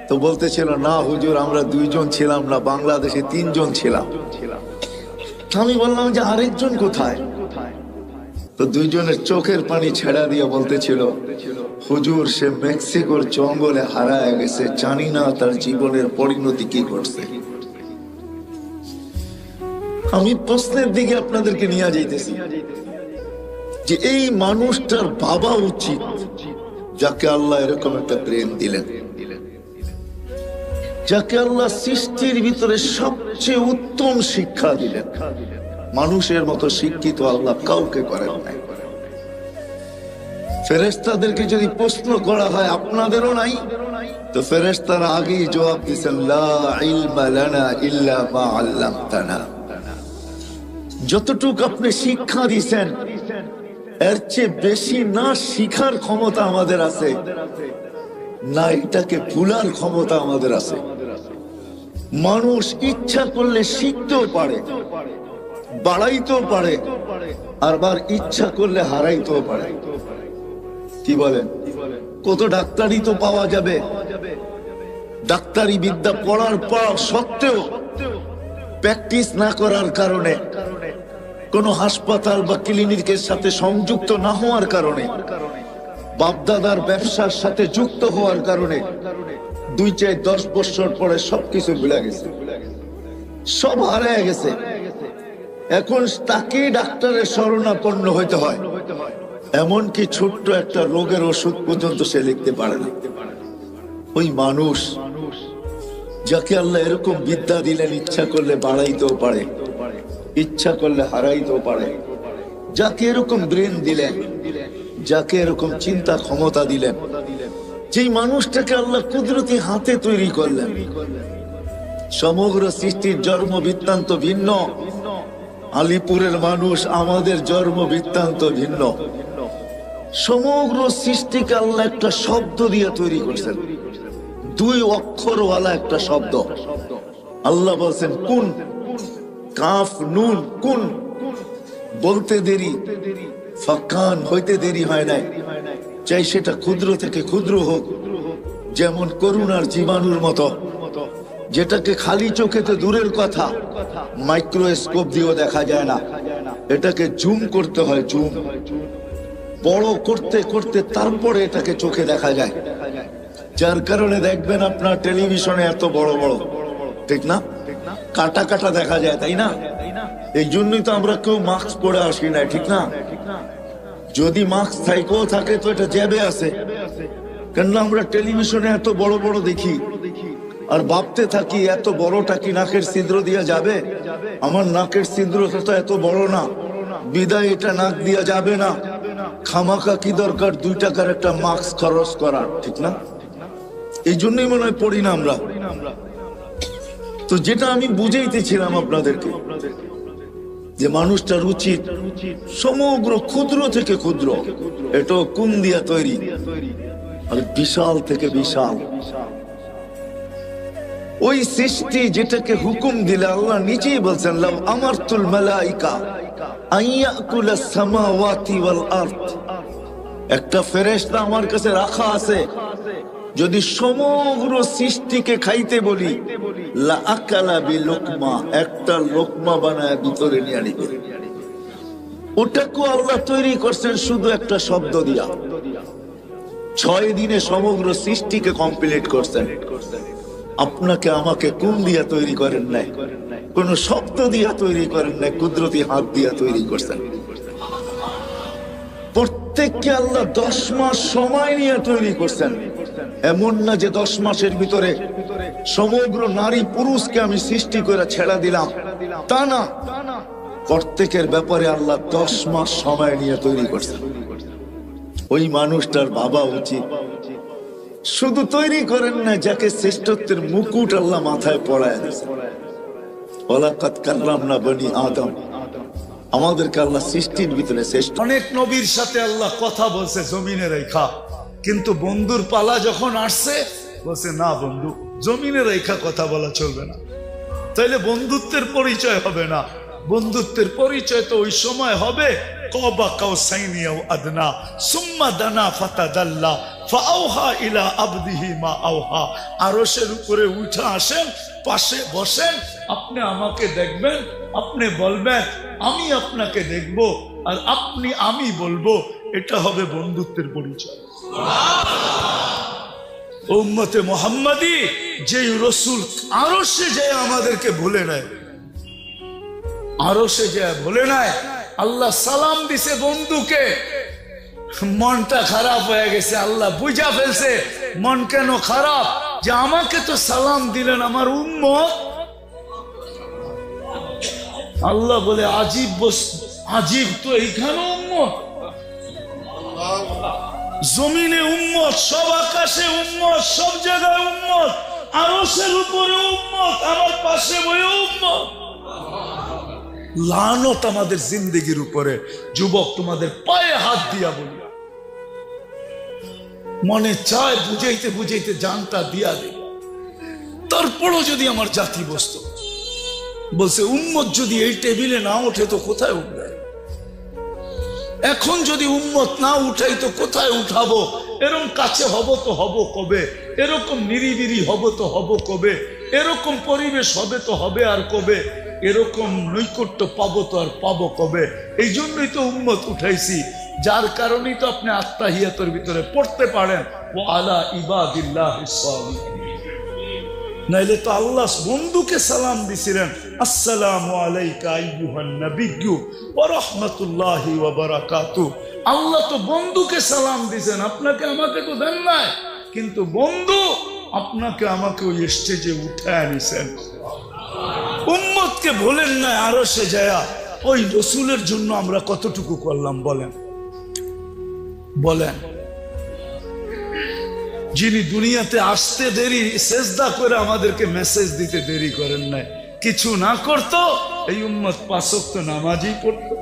তো বলতেছিল, না হুজুর, আমরা 2 জন ছিলাম না, বাংলাদেশে 3 জন ছিলাম। আমি বললাম যে আরেকজন কোথায়? তো 2 জনের চোখের পানি ছেড়া দিয়ে বলতেছিল, হুজুর, সে মেক্সিকোর জঙ্গলে হারায় গেছে, জানি না তার জীবনের পরিণতি কি করছে। আমি প্রশ্নের দিকে আপনাদেরকে নিয়ে যাইতেছি যে এই মানুষটার ভাবা উচিত যাকে আল্লাহ এরকম একটা ব্রেন দিলেন, যাকে আল্লাহ সৃষ্টির ভিতরে সবচেয়ে উত্তম শিক্ষা দিলেন। মানুষের মতো শিক্ষিত আল্লাহ কাউকে করেন নাই। ফেরেশতাদেরকে যদি প্রশ্ন করা হয় আপনাদেরও নাই, তো ফেরেশতারা আগেই জবাব দিয়েছেন, লা ইলমা লানা ইল্লা মা আল্লামতানা। যতটুকু আপনি শিক্ষা দিয়েছেন এর চেয়ে বেশি না শিখার ক্ষমতা আমাদের আছে, না এটাকে ভুলার ক্ষমতা আমাদের আছে। মানুষ ইচ্ছা করলে শিখতেও পারে, বাড়াইতেও পারে, আবার ইচ্ছা করলে হারাইতেও পারে। কি বলেন? কত ডাক্তারি তো পাওয়া যাবে, ডাক্তারি বিদ্যা পড়ার পর সত্ত্বেও প্র্যাকটিস না করার কারণে, কোন হাসপাতাল বা ক্লিনিকের সাথে সংযুক্ত না হওয়ার কারণে, বাপদাদার ব্যবসার সাথে যুক্ত হওয়ার কারণে 2-10 বছর পরে সবকিছু ভুলে গেছে, সব হারিয়ে গেছে। এখন তাকেই ডাক্তারের শরণাপন্ন হইতে হয়। এমনকি ছোট্ট একটা রোগের ওষুধ পর্যন্ত সে লিখতে পারে না। ওই মানুষ যাকে আল্লাহ এরকম বিদ্যা দিলেন, ইচ্ছা করলে বাড়াইতেও পারে, ইচ্ছা করলে হারাইতেও পারে। যাকে এরকম ব্রেন দিলেন, যাকে এরকম চিন্তা ক্ষমতা দিলেন, যেই মানুষটাকে আল্লাহ কুদরতি হাতে তৈরি করলেন। সমগ্র সৃষ্টির জন্ম বৃত্তান্ত ভিন্ন, আলিপুরের মানুষ, আমাদের জন্ম বৃত্তান্ত ভিন্ন। সমগ্র সৃষ্টিকে আল্লাহ একটা শব্দ দিয়ে তৈরি করছেন, 2 অক্ষরওয়ালা একটা শব্দ। আল্লাহ বলছেন কুন, কাফ নুন কুন। বলতে দেরি, ফাকান হইতে দেরি হয় নাই। চাই সেটা ক্ষুদ্র থেকে ক্ষুদ্র হোক, যেমন করুণার জীবাণুর মতো, যেটাকে খালি চোখে তো দূরের কথা, মাইক্রোস্কোপ দিয়েও দেখা যায় না। এটাকে জুম করতে হয়, জুম বড় করতে করতে তারপরে এটাকে চোখে দেখা যায়। যার কারণে দেখবেন আপনার টেলিভিশনে এত বড় বড়, ঠিক না, কাটা কাটা দেখা যায়, তাই না? এই জন্যই তো আমরা কেউ মাস্ক পরে আসি না, ঠিক না? যদি মাস্ক থাইকেও থাকে তো এটা জ্যাবে আছে, কেননা আমরা টেলিভিশনে এত বড় বড় দেখি আর ভাবতে থাকি এত বড়টা কি নাকের ছিদ্র দিয়ে যাবে? আমার নাকের ছিদ্রটা তো এত বড় না, বিদায় এটা নাক দিয়া যাবে না। খামাকা কি দরকার 2 টাকার একটা মাস্ক খরচ করার, ঠিক না? এই জন্যই মনে হয় পড়ি না আমরা। তো যেটা আমি বুঝাইতেছিলাম আপনাদেরকে, যে মানুষটার উচিত সমগ্র ক্ষুদ্র থেকে ক্ষুদ্র, এটা কোন দিয়া তৈরি, আর বিশাল থেকে বিশাল ওই সৃষ্টি যেটাকে হুকুম দিলে আল্লাহ নিজেই বলছেন লাউ আমারতুল মালাইকা আইয়াকুলাস সামাওয়াতি ওয়াল আরদ। একটা ফেরেশতা আমার কাছে রাখা আছে, যদি সমগ্র সৃষ্টিকে খাইতে বলি, লা আকালা বিলুকমা, একটা লোকমা বানায় ভিতরে নিয়ে নিবে। ওটাকে আল্লাহ তৈরি করছেন শুধু একটা শব্দ দিয়া। 6 দিনে সমগ্র সৃষ্টিকে কমপ্লিট করছেন। আপনাকে আমাকে কোন দিয়া তৈরি করেন নাই, কোন শব্দ দিয়া তৈরি করেন নাই, কুদরতি হাত দিয়া তৈরি করছেন। প্রত্যেককে আল্লাহ 10 মাস সময় নিয়ে তৈরি করছেন। এমন না যে 10 মাসের ভিতরে সমগ্র নারী পুরুষকে আমি সৃষ্টি করে ছেড়ে দিলাম, তা না। প্রত্যেকের ব্যাপারে আল্লাহ 10 মাস সময় নিয়ে তৈরি করছেন। ওই মানুষটার বাবা উচিত শুধু তৈরি করেন না, যাকে শ্রেষ্ঠত্বের মুকুট আল্লাহ মাথায় পড়ায় দিয়েছেন। ওয়ালাকাদ কাররামনা বনি আদম, আমাদেরকে আল্লাহ সৃষ্টির ভিতরে শ্রেষ্ঠ। অনেক নবীর সাথে আল্লাহ কথা বলছে জমিনে রেখা, কিন্তু বন্ধুর পালা যখন আসছে বলছে না বন্ধু, জমিনে রেখা কথা বলা চলবে না, তাইলে বন্ধুত্বের পরিচয় হবে না। বন্ধুত্বের পরিচয় তো ওই সময় হবে কবা কাউসাইনি আও আদনা সুম্মা দানা ফাতাদাল্লা ফাআওহা ইলা আবদিহি মা আওহা। আরশের উপরে উঠে আসেন, পাশে বসেন, আপনি আমাকে দেখবেন, আপনি বলবেন আমি আপনাকে দেখব, আর আপনি আমি বলবো। এটা হবে বন্ধুত্বের পরিচয়। উম্মতে মুহাম্মাদি যে রসুল আরশে যায় আমাদেরকে ভুলে নেয়, আরশে যায় ভুলে নেয়। আল্লাহ সালাম দিছে বন্ধুকে, মনটা খারাপ হয়ে গেছে, আল্লাহ বুঝা ফেলছে মন কেন খারাপ, যে আমাকে তো সালাম দিলেন আমার উম্মত। আল্লাহ বলে আজীব আজীব, তো এইখানে উম্মত, জমিনে উম্মত, সব আকাশে উম্মত, সব জায়গায় উম্মত, আরশের উপরে উম্মত, আমার পাশে বয়ে উম্মত। লানত আমাদের জিন্দেগির উপরে। যুবক, তোমাদের পায়ে হাত দিয়া বলি, মনে চায় বুঝাইতে বুঝাইতে জানটা দিয়া দে। তারপরও যদি আমার জাতি বসত, বলছে উম্মত যদি এই টেবিলে না ওঠে তো কোথায় উঠবে? এখন যদি উম্মত না উঠাই তো কোথায় উঠাবো? এরকম কাছে হব তো হব কবে? এরকম নিরিবিরি হব তো হব কবে? এরকম পরিবেশ হবে তো হবে আর কবে? এরকম নৈকট্য পাবো তো আর পাবো কবে? এই জন্যই তো উম্মত উঠাইছি, যার কারণেই তো আপনি আত্তাহিয়াতের ভিতরে পড়তে পারেন ও আলা ইবাদিল্লাহিস সালিহিন। নাইলে তো আল্লাহ বন্ধুকে সালাম দিছিলেন, আসসালামু আলাইকা আইয়ুহান নাবিয়্যু ওয়া রাহমাতুল্লাহি ওয়া বারাকাতুহু। আল্লাহ তো বন্ধুকে সালাম দিছেন, আপনাকে আমাকে তো দেন নাই। কিন্তু বন্ধু আপনাকে আমাকে ওই স্টেজে উঠায় নিছেন। উম্মতকে বলেন না আরো সে যায়া ওই রসুলের জন্য আমরা কতটুকু করলাম বলেন বলেন। যিনি দুনিয়াতে আসতে দেরি সেজদা করে আমাদেরকে মেসেজ দিতে দেরি করেন নাই, কিছু না করত এই উম্মত 5 ওয়াক্ত নামাজই পড়তো।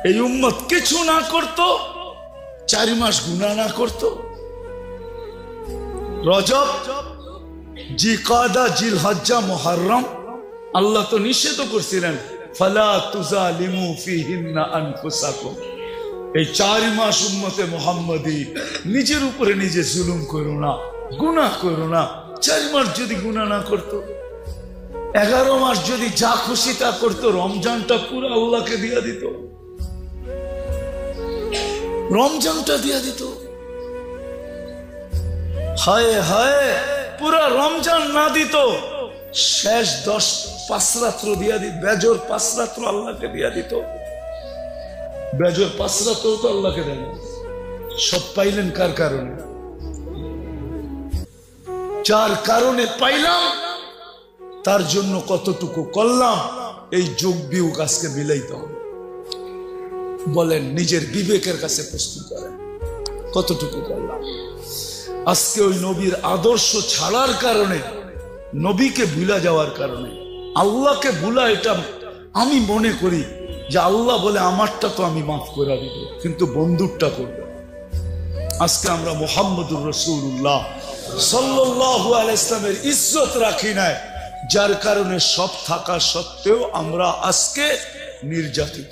এই উম্মত কিছু না করত, 4 মাস গুনাহ না করত। রজব, জিকাদা, জিলহজ্জা, মুহররম আল্লাহ তো নিষেধ করছিলেন, ফালা তুজালিমু ফিহিন্না আনফুসাকুম। এই 4 মাস উম্মতে মুহাম্মাদি নিজের উপরে নিজে জুলুম করো না, গুনাহ করো না। 4 মাস যদি গুনাহ না করত, 11 মাস যদি যা খুশি তা করতো, রমজানটা পুরো আল্লাহকে দিয়া দিত, রমজানটা দিয়া দিত। হায় হায়, পুরা রমজান না দিত, শেষ 5 রাত্র দিয়া দিত, বেজর 5 রাত্র আল্লাহকে দিয়া দিত। বেজর 5 রাত্র তো আল্লাহকে দেন। সব পাইলেন কার কারণে? যার কারণে পাইলাম তার জন্য কতটুকু করলাম, এই যোগ বিয়োগ আজকে মিলাইতে হবে। বলেন, নিজের বিবেকের কাছে প্রশ্ন করেন, কতটুকু করলাম? আজকে ওই নবীর আদর্শ ছাড়ার কারণে, নবীকে ভুলা যাওয়ার কারণে, আল্লাহকে ভুলা, এটা আমি মনে করি যে আল্লাহ বলে আমারটা তো আমি মাফ করে দিব, কিন্তু বন্ধুরটা করবে। আজকে আমরা মুহাম্মদুর রাসূলুল্লাহ সাল্লাল্লাহু আলাইহি ইসলামের ইজ্জত রাখি নাই, যার কারণে সব থাকা সত্ত্বেও আমরা আজকে নির্যাতিত।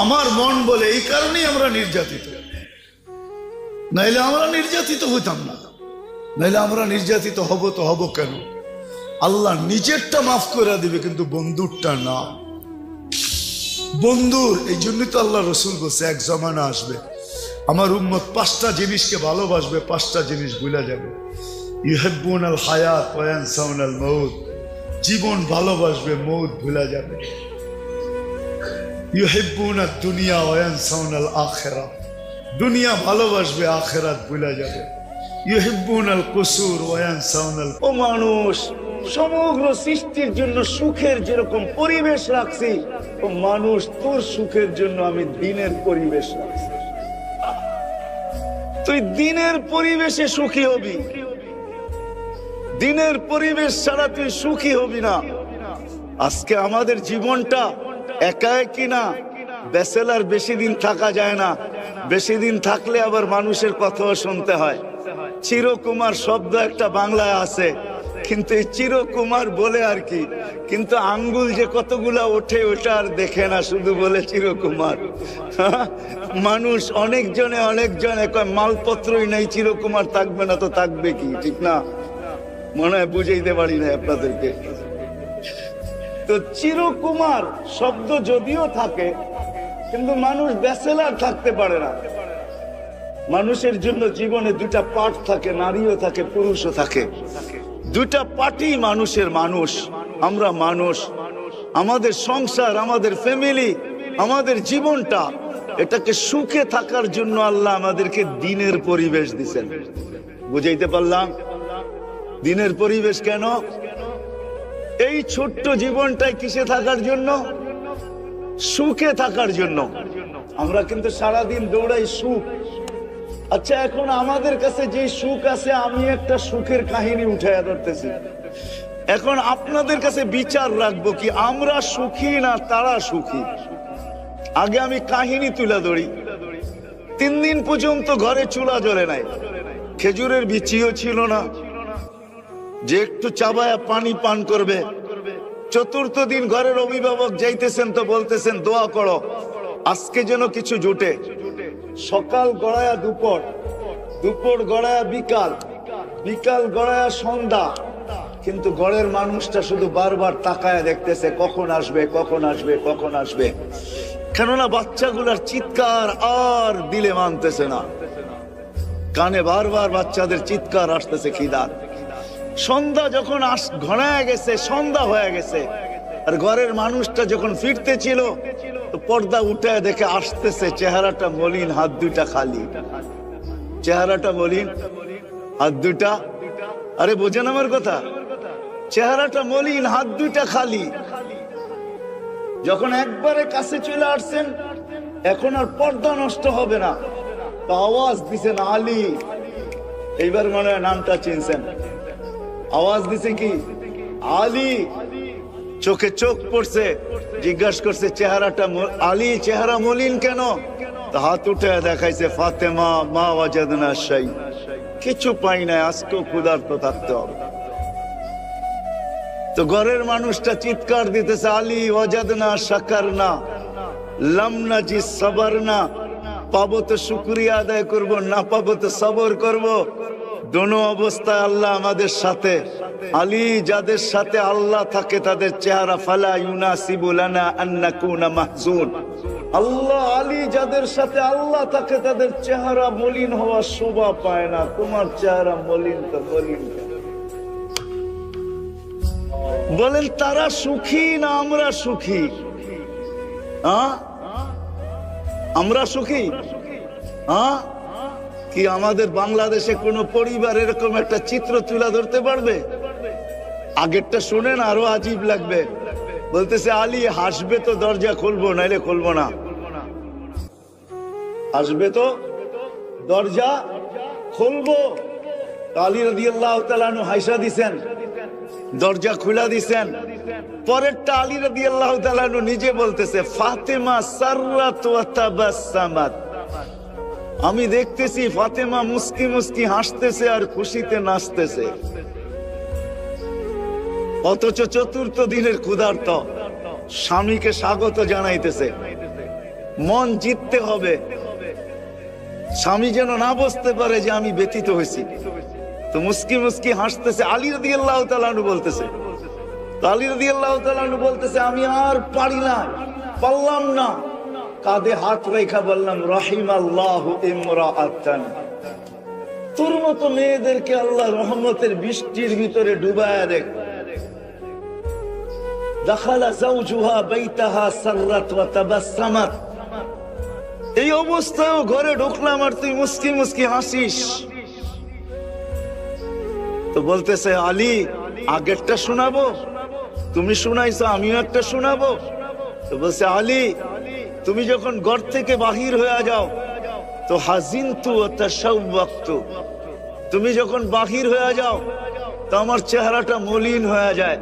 আমার মন বলে এই কারণেই আমরা নির্যাতিত, নাইলে আমরা নির্যাতিত হইতাম না। নাইলে আমরা নির্যাতিত হব তো হব কেন? আল্লাহ নিজেরটা মাফ করে দিবে, কিন্তু বন্ধুরটা না। বন্ধুর এই জন্যই তো আল্লাহ রসুল বলছে, এক জমানা আসবে আমার উম্মত 5টা জিনিসকে ভালোবাসবে, 5টা জিনিস ভুলে যাবে। ইউহিব্বুনাল হায়াত ওয়া ইয়ানসাউনাল মাউত, জীবন ভালোবাসবে, মউত ভুলে যাবে। ইউহিব্বুনাদ দুনিয়া ওয়া ইয়ানসাউনাল আখিরাহ, দুনিয়া ভালোবাসবে, আখিরাত ভুলে যাবে। ইউহিব্বুনাল কুসুর ওয়া ইয়ানসাউনাল। ও মানুষ, সমগ্র সৃষ্টির জন্য সুখের যেরকম পরিবেশ রাখছি, ও মানুষ তোর সুখের জন্য আমি দিনের পরিবেশ রাখছি। তুই দিনের পরিবেশে সুখী হবি, দিনের পরিবেশ ছাড়া তুই সুখী হবি না। আজকে আমাদের জীবনটা একা একই না, ব্যাচেলার বেশি দিন থাকা যায় না, বেশি দিন থাকলে আবার মানুষের কথাও শুনতে হয়। চিরকুমার শব্দ একটা বাংলায় আছে, কিন্তু এই চিরকুমার বলে আর কি, কিন্তু আঙ্গুল যে কতগুলা ওঠে ওটা আর দেখে না, শুধু বলে চিরকুমার। মানুষ অনেকজনে কয় মালপত্রই নেই, চিরকুমার থাকবে না তো থাকবে কি? ঠিক না? মনে হয় বুঝাইতে পারি না আপনাদেরকে। তো চিরকুমার শব্দ যদিও থাকে, কিন্তু মানুষ ব্যাচেলার থাকতে পারে না। মানুষের জন্য জীবনে 2টা পার্ট থাকে, নারীও থাকে, পুরুষও থাকে। 2টা পার্টই মানুষের। মানুষ, আমরা মানুষ, আমাদের সংসার, আমাদের ফ্যামিলি, আমাদের জীবনটা, এটাকে সুখে থাকার জন্য আল্লাহ আমাদেরকে দিনের পরিবেশ দিছেন। বুঝাইতে পারলাম? দিনের পরিবেশ কেন? এই ছোট্ট জীবনটাই কিসে থাকার জন্য? সুখে থাকার জন্য। আমরা কিন্তু সারাদিন দৌড়াই সুখ। আচ্ছা, এখন আমাদের কাছে যে সুখ আছে, আমি একটা সুখের কাহিনী উঠাইয়া ধরতেছি। এখন আপনাদের কাছে বিচার রাখবো কি আমরা সুখী না তারা সুখী। আগে আমি কাহিনী তুলে ধরি। 3 দিন পর্যন্ত ঘরে চুলা জ্বলে নাই, খেজুরের বিচিও ছিল না যে একটু চাবায়া পানি পান করবে। 4র্থ দিন ঘরের অভিভাবক যাইতেছেন তো বলতেছেন, দোয়া করো আজকে যেন কিছু জুটে। সকাল গড়ায়া দুপুর, দুপুর গড়ায়া বিকাল, বিকাল গড়ায়া সন্ধ্যা, কিন্তু ঘরের মানুষটা শুধু বারবার তাকায়া দেখতেছে কখন আসবে, কখন আসবে, কখন আসবে। কেননা বাচ্চাগুলার চিৎকার আর দিলে মানতেছে না, কানে বারবার বাচ্চাদের চিৎকার আসতেছে খিদার। সন্ধ্যা যখন ঘনায় গেছে, সন্ধ্যা হয়ে গেছে, আর ঘরের মানুষটা যখন ফিরতে ছিল, পর্দা উঠে দেখে আসতেছে, চেহারাটা মলিন, হাত 2টা খালি। চেহারাটা মলিন, হাত দুটা, আরে বোঝেন আমার কথা, চেহারাটা মলিন, হাত দুইটা খালি। যখন একবারে কাছে চলে আসছেন, এখন আর পর্দা নষ্ট হবে না, তো আওয়াজ দিছেন আলী। এইবার মনে হয় নামটা চিনছেন। আওয়াজ দিছে কি আলী, চোখে চোখ পড়ছে, জিজ্ঞাসা করছে চেহারাটা আলী, চেহারা মলিন কেন? তো হাত উঠে দেখাইছে ফাতেমা মা ওয়াজাদনা শাই, কিছু পাই নাই, আজকেও ক্ষুধার্ত থাকতে হবে। তো ঘরের মানুষটা চিৎকার দিতেছে আলী ওয়াজাদনা শাকারনা লাম নাজি সাবারনা, পাবো তো শুকরিয়া আদায় করব, না পাবো তো সবর করব। দোনো অবস্থায় আল্লাহ আমাদের সাথে। আলী, যাদের সাথে আল্লাহ থাকে তাদের চেহারা ফালা ইউনাসিবু লানা আন নাকুনা মাহজুন। আল্লাহ আলী, যাদের সাথে আল্লাহ থাকে তাদের চেহারা মলিন হওয়া শোভা পায় না। তোমার চেহারা মলিন তো মলিন। বলেন তারা সুখী না আমরা সুখী? আমরা সুখী? কি আমাদের বাংলাদেশে কোন পরিবার এরকম একটা চিত্র তুলে ধরতে পারবে? আগেরটা শুনেন, আরো আজীব লাগবে। বলতেছে আলী হাসবে তো দরজা খুলবো, নাইলে খুলবো না। হাসবে তো দরজা খুলবো। আলী রাদিয়াল্লাহু তাআলা আনহু হাইসা দিছেন, দরজা খুলা দিছেন। পরেরটা আলী রাদিয়াল্লাহু তাআলা আনহু নিজে বলতেছে ফাতেমা সাররাত ওয়া তাবাসসামাত, আমি দেখতেছি ফাতেমা মুস্কি মুস্কি হাসতেছে আর খুশিতে নাচতেছে। অথচ চতুর্থ দিনের ক্ষুধার্ত স্বামীকে স্বাগত জানাইতেছে। মন জিততে হবে, স্বামী যেন না বুঝতে পারে যে আমি ব্যথিত হয়েছি। তো মুস্কি মুস্কি হাসতেছে। আলী রাদিয়াল্লাহু তাআলা আনহু বলতেছে, আলী রাদিয়াল্লাহু তাআলা আনহু বলতেছে আমি আর পারি না, পারলাম না। কাঁধে হাত রেখা বললাম রাহিমাল্লাহু ইমরাআতান, তোর মতো মেয়েদেরকে আল্লাহ রহমতের বৃষ্টির ভিতরে ডুবায়া দেখ। দাখালা যাওজুহা বাইতাহা সাররাত ওয়া তাবাসসামাত, এই অবস্থায় ঘরে ঢুকলাম আর তুই মুস্কি মুস্কি হাসিস। তো বলতেছে আলী আগেরটা শোনাবো, তুমি শুনাইছো আমিও একটা শোনাবো। তো বলছে আলী তুমি যখন ঘর থেকে বাহির হয়ে যাও তো হাজিনতু ওয়া তাশাওয়াকতু, তুমি যখন বাহির হয়ে যাও তো আমার চেহারাটা মলিন হয়ে যায়।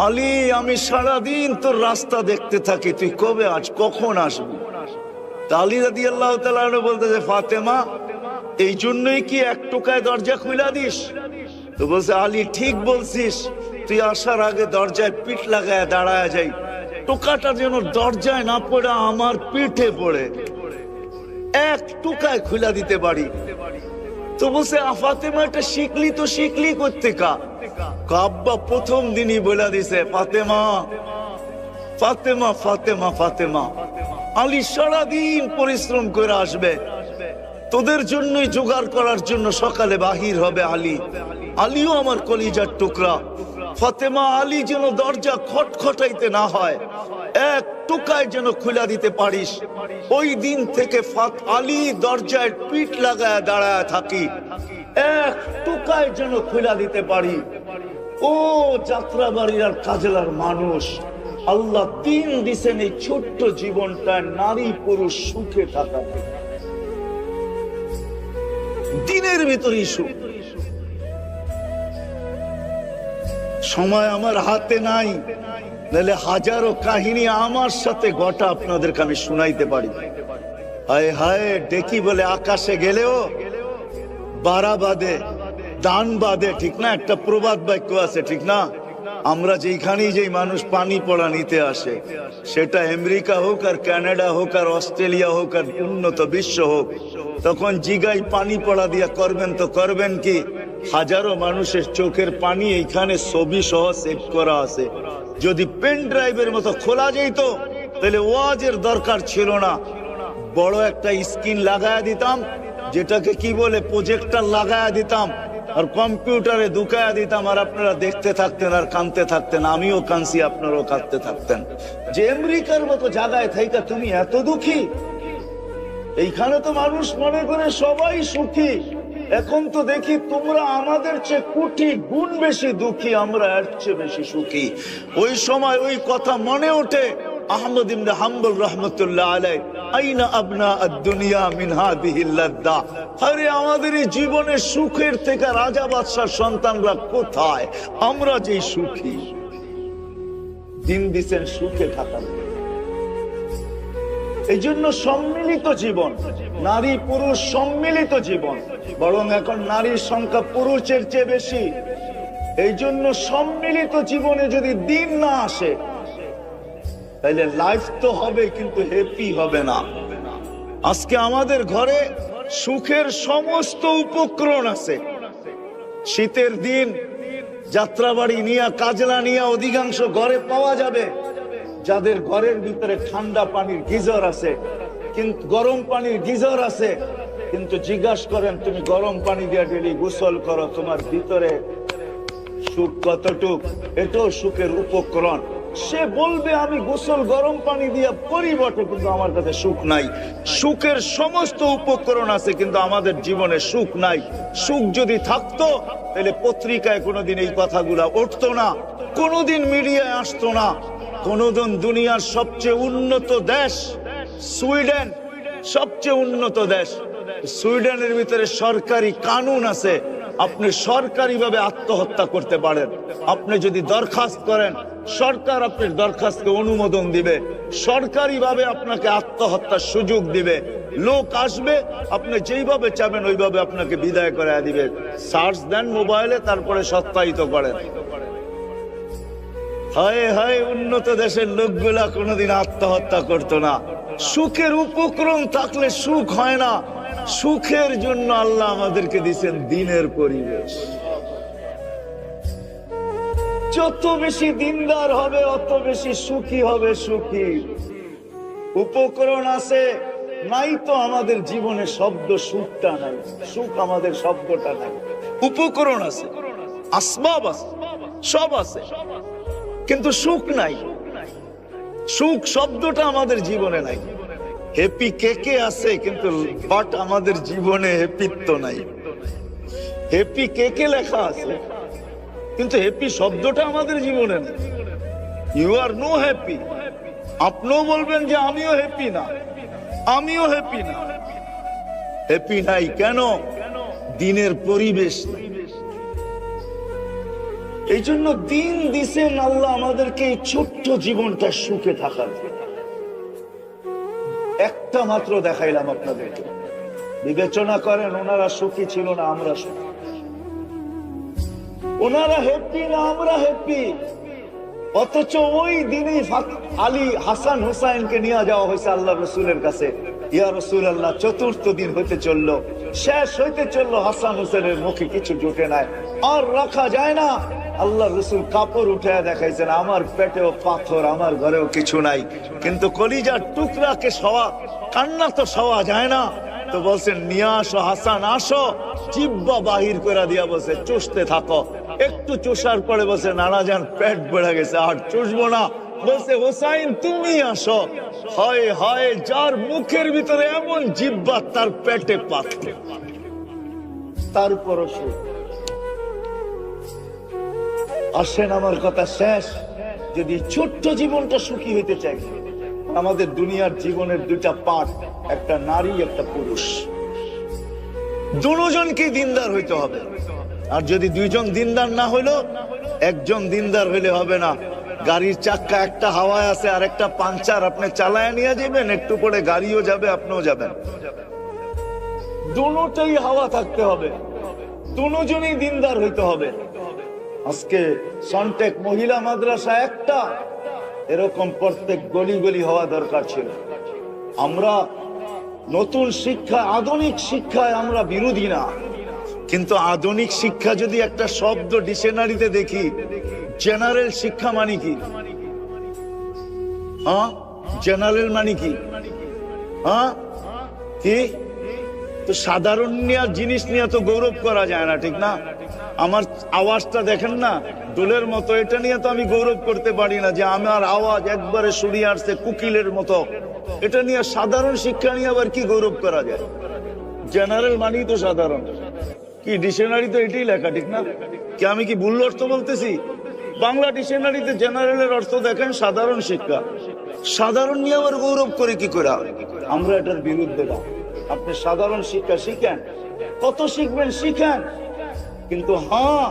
আলী আমি সারাদিন তোর রাস্তা দেখতে থাকি, তুই কবে আজ কখন আসবি? আলী রাদিয়াল্লাহু তাআলা বলতেছে ফাতেমা এই জন্যই কি এক টোকায় দরজা খুলে দিস? তো বলছে আলী ঠিক বলছিস, তুই আসার আগে দরজায় পিঠ লাগায় দাঁড়ায় যাই, টোকাটা যেন দরজায় না পড়ে আমার পিঠে পড়ে, এক টোকায় খুলে দিতে পারি। তো বলছে ফাতেমা এটা শিখলি তো শিখলি করতে কা? আব্বা প্রথম দিনই বলে দিছে ফাতেমা ফাতেমা ফাতেমা ফাতেমা। আলী সারাদিন পরিশ্রম করে আসবে, তোদের জন্যই জোগাড় করার জন্য সকালে বাহির হবে আলী। আলীও আমার কলিজার টুকরা। ফাতেমা আলী যেন দরজা খটখটাইতে না হয়, এক টোকায় যেন খুলে দিতে পারিস। ওই দিন থেকে আলী দরজায় পিঠ লাগায় দাঁড়ায় থাকি, এক টোকায় যেন খুলে দিতে পারি। ও যাত্রাবাড়ির আর কাজলার মানুষ, আল্লাহ দিন দিছেন এই ছোট্ট জীবনটায় নারী পুরুষ সুখে থাকা, দিনের ভিতরেই সুখ। সময় আমার হাতে নাই, নাহলে হাজারো কাহিনী আমার সাথে ঘটা আপনাদেরকে আমি শুনাইতে পারি। হায় হায় ডেকি বলে আকাশে গেলেও বাড়া বাঁধে দান বাঁধে, ঠিক না? একটা প্রবাদ বাক্য আছে, ঠিক না? আমরা যেখানেই যেই মানুষ পানি পড়া নিতে আসে, সেটা আমেরিকা হোক আর কানাডা হোক আর অস্ট্রেলিয়া হোক আর উন্নত বিশ্ব হোক, তখন জিগাই পানি পড়া দিয়া করবেন তো করবেন কি? হাজারো মানুষের চোখের পানি এইখানে ছবি সহ সেভ করা আছে। যদি পেন ড্রাইভের মতো খোলা যেত তাহলে ওয়াজের দরকার ছিল না, বড় একটা স্ক্রিন লাগায়া দিতাম, যেটাকে কি বলে প্রজেক্টর লাগায়া দিতাম, আর কম্পিউটারে ঢুকায়া দিতাম, আর আপনারা দেখতে থাকতেন আর কাঁদতে থাকতেন। আমিও কাঁদছি, আপনারাও কাঁদতে থাকতেন যে আমেরিকার মতো জায়গায় থাইকা তুমি এত দুঃখী। এইখানে তো মানুষ মনে করে সবাই সুখী। এখন তো দেখি তোমরা আমাদের চেয়ে কোটি গুণ বেশি দুঃখী, আমরা এর চেয়ে বেশি সুখী। ওই সময় ওই কথা মনে ওঠে আহমদ ইবনে হাম্বল রাহমাতুল্লাহ আলাইহি, আইনা আবনা আদ-দুনিয়া মিন হাদিহিল লাদ্দা। আরে আমাদের এই জীবনের সুখের থেকে রাজা বাদশার সন্তানরা কোথায়? আমরা যে সুখী, দিন দিছেন সুখে থাকার। এই জন্য সম্মিলিত জীবন, নারী পুরুষ সম্মিলিত জীবন, বরং এখন নারীর সংখ্যা পুরুষের চেয়ে বেশি। এই জন্য সম্মিলিত জীবনে যদি দিন না আসে তাহলে লাইফ তো হবে কিন্তু হ্যাপি হবে না। আজকে আমাদের ঘরে সুখের সমস্ত উপকরণ আছে। শীতের দিন যাত্রাবাড়ি নিয়ে, কাজলা নিয়ে অধিকাংশ ঘরে পাওয়া যাবে। যাদের ঘরের ভিতরে ঠান্ডা পানির গিজার আছে, কিন্তু গরম পানির গিজার আছে, কিন্তু জিজ্ঞাসা করেন তুমি গরম পানি দিয়ে ডেলি গোসল করো, তোমার ভিতরে সুখ কতটুক? এটাও সুখের উপকরণ। সে বলবে আমি গোসল গরম পানি দিয়ে করি বটে, কিন্তু আমার কাছে সুখ নাই। সুখের সমস্ত উপকরণ আছে কিন্তু আমাদের জীবনে সুখ নাই। সুখ যদি থাকতো তাহলে পত্রিকায় কোনোদিন এই কথাগুলা উঠতো না, কোনোদিন মিডিয়ায় আসতো না। কোনোদিন দুনিয়ার সবচেয়ে উন্নত দেশ সুইডেন, সবচেয়ে উন্নত দেশ, সুইডেনের ভিতরে সরকারি কানুন আছে, আপনি সরকারিভাবে আত্মহত্যা করতে পারেন। আপনি যদি দরখাস্ত করেন, সরকার আপনার দরখাস্তকে অনুমোদন দিবে, সরকারিভাবে আপনাকে আত্মহত্যার সুযোগ দিবে। লোক আসবে, আপনি যেইভাবে চাবেন ওইভাবে আপনাকে বিদায় করে দিবে। সার্চ দেন মোবাইলে, তারপরে সত্যায়িত করেন। হায় হায়, উন্নত দেশের লোকগুলা কোনোদিন আত্মহত্যা করতো না। সুখের উপকরণ থাকলে সুখ হয় না। সুখের জন্য আল্লাহ আমাদেরকে দিয়েছেন দিনের পরিবেশ। যত বেশি দিনদার হবে অত বেশি সুখী হবে। সুখী উপকরণ আছে, নাই তো আমাদের জীবনে শব্দ সুখটা নাই, সুখ আমাদের শব্দটা নাই। উপকরণ আছে, আসবাব আছে, সব আছে, কিন্তু সুখ নাই। সুখ শব্দটা আমাদের জীবনে নাই। হ্যাপি কে আছে, কিন্তু বাট আমাদের জীবনে হ্যাপিত্ব নাই। হ্যাপি কে লেখা আছে, কিন্তু হ্যাপি শব্দটা আমাদের জীবনে নেই। You are no happy. আপনিও বলবেন যে আমিও হ্যাপি না, আমিও হ্যাপি না। হ্যাপি নাই কেন? দিনের পরিবেশ নাই। এই জন্য দিন দিছেন আল্লাহ আমাদেরকে এই ছোট্ট জীবনটা সুখে থাকার। একটা মাত্র দেখাইলাম আপনাদেরকে, বিবেচনা করেন ওনারা সুখী ছিল না আমরা সুখী, ওনারা হ্যাপি না আমরা হ্যাপি। অথচ ওই দিনই আলী হাসান হুসাইনকে নিয়ে যাওয়া হয়েছে আল্লাহ রসুলের কাছে। ইয়া রাসূলুল্লাহ, চতুর্থ দিন হইতে চললো, শেষ হইতে চললো, হাসান হুসেনের মুখে কিছু জুটে নাই, আর রাখা যায় না। আল্লাহ রসুল কাপড় উঠে দেখাইছেন, আমার পেটেও পাথর, আমার ঘরেও কিছু নাই, কিন্তু কলিজার টুকরাকে সওয়া, কান্না তো সওয়া যায় না। তো বলছেন নিয়ে আসো হাসান, আসো। জিব্বা বাহির করে দিয়া বলছে চুষতে থাকো। একটু চুষার পরে বলছে নানা যান পেট বেড়ে গেছে, আর চুষবো না। বলছে হোসাইন তুমি আসো। হয় হয়, যার মুখের ভিতরে এমন জিব্বা তার পেটে পাথর, তারপরও সুখ। আসেন, আমার কথা শেষ। যদি ছোট্ট জীবনটা সুখী হইতে চাই, আমাদের দুনিয়ার জীবনের দুইটা পার্ট, একটা নারী একটা পুরুষ, দুজনকে দিনদার হইতে হবে। আর যদি দুইজন দিনদার না হইলো, একজন দিনদার হইলে হবে না। গাড়ির চাক্কা একটা হাওয়ায় আছে আর একটা পাংচার, আপনি চালায় নিয়ে যাবেন, একটু পরে গাড়িও যাবে, আপনিও যাবেন। দুটোই হাওয়া থাকতে হবে, দুজনেই দিনদার হইতে হবে। আজকে সন্টেক মহিলা মাদ্রাসা একটা, এরকম প্রত্যেক গলি গলি হওয়া দরকার ছিল। আমরা নতুন শিক্ষা, আধুনিক শিক্ষায় আমরা বিরোধী না, কিন্তু আধুনিক শিক্ষা যদি একটা শব্দ ডিকশনারিতে দেখি, জেনারেল শিক্ষা মানে কি? হ্যাঁ, জেনারেল মানে কি? হ্যাঁ, কি? তো সাধারণ জিনিস নিয়ে তো গৌরব করা যায় না, ঠিক না? আমার আওয়াজটা দেখেন না, দোলের মতো, এটা নিয়ে তো আমি গৌরব করতে পারি না যে আমার আওয়াজ একবারে শুনিয়ে আসছে কোকিলের মতো। এটা নিয়ে সাধারণ শিক্ষা নিয়ে আবার কি গৌরব করা যায়? জেনারেল মানেই তো সাধারণ। কি ডিকশনারি তো এটাই লেখা, ঠিক না? কি আমি কি ভুল অর্থ বলতেছি? বাংলা ডিকশনারিতে জেনারেলের অর্থ দেখেন সাধারণ শিক্ষা। সাধারণ নিয়ে আবার গৌরব করে কি করে? আমরা এটার বিরুদ্ধে না। আপনি সাধারণ শিক্ষা শিখেন, কত শিখবেন শিখেন, কিন্তু হ্যাঁ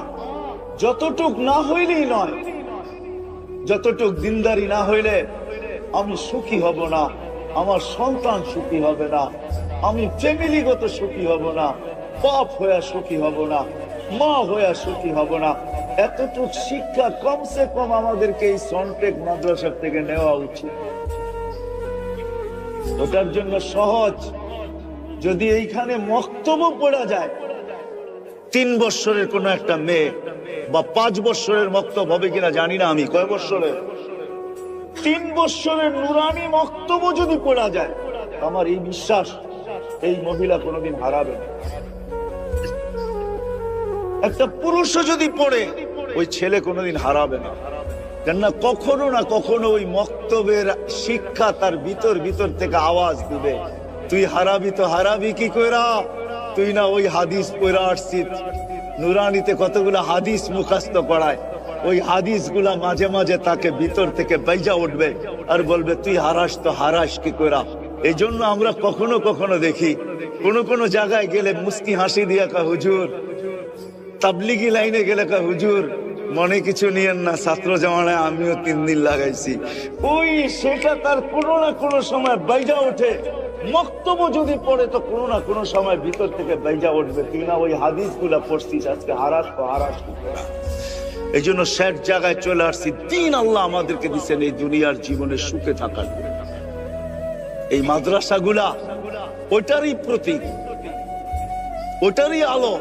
যতটুক না হইলেই নয়, যতটুক দিনদারি না হইলে আমি সুখী হব না, আমার সন্তান সুখী হবে না, আমি ফ্যামিলিগত সুখী হব না, বাপ হইয়া সুখী হব না, মা হইয়া সুখী হব না। এতটুক শিক্ষা কমসে কম আমাদেরকে এই সনটেক মাদ্রাসা থেকে নেওয়া উচিত। ওটার জন্য সহজ, যদি এইখানে মক্তব্য পড়া যায়, 3 বছরের কোন একটা মেয়ে বা 5 বছরের মক্তব্য হবে কিনা জানি না আমি, কয় বছরের, 3 বছরের নুরানি মক্তব্য যদি পড়া যায়, আমার এই বিশ্বাস এই মহিলা কোনোদিন হারাবে না। একটা পুরুষও যদি পড়ে, ওই ছেলে কোনোদিন হারাবে না। কেননা কখনো না কখনো ওই মক্তবের শিক্ষা তার ভিতর থেকে আওয়াজ দিবে, তুই হারাবি তো হারাবি কি কইরা, তুই না ওই হাদিস পড়া আসছিস। নুরানিতে কতগুলো হাদিস মুখস্থ করায়, ওই হাদিসগুলা মাঝে মাঝে তাকে ভিতর থেকে বাইজা উঠবে আর বলবে তুই হারাস তো হারাস কি কইরা। এই জন্য আমরা কখনো কখনো দেখি কোন জায়গায় গেলে মুস্কি হাসি দিয়া কা হুজুর, তাবলিগি লাইনে গেলে কা হুজুর মনে কিছু নিয়েন না, ছাত্র জামানায় আমিও 3 দিন লাগাইছি। ওই সেটা তার কোনো না কোনো সময় বাইজা ওঠে। মক্তব্য যদি পড়ে তো কোনো না কোনো সময় ভিতর থেকে বাইজা উঠবে, তুই না ওই হাদিসগুলা পড়ছিস, আজকে হারাস তো হারাস। এই জন্য শেষ জায়গায় চলে আসছি, দিন আল্লাহ আমাদেরকে দিচ্ছেন এই দুনিয়ার জীবনে সুখে থাকার জন্য। এই মাদ্রাসাগুলা ওটারই প্রতীক, ওটারই আলো,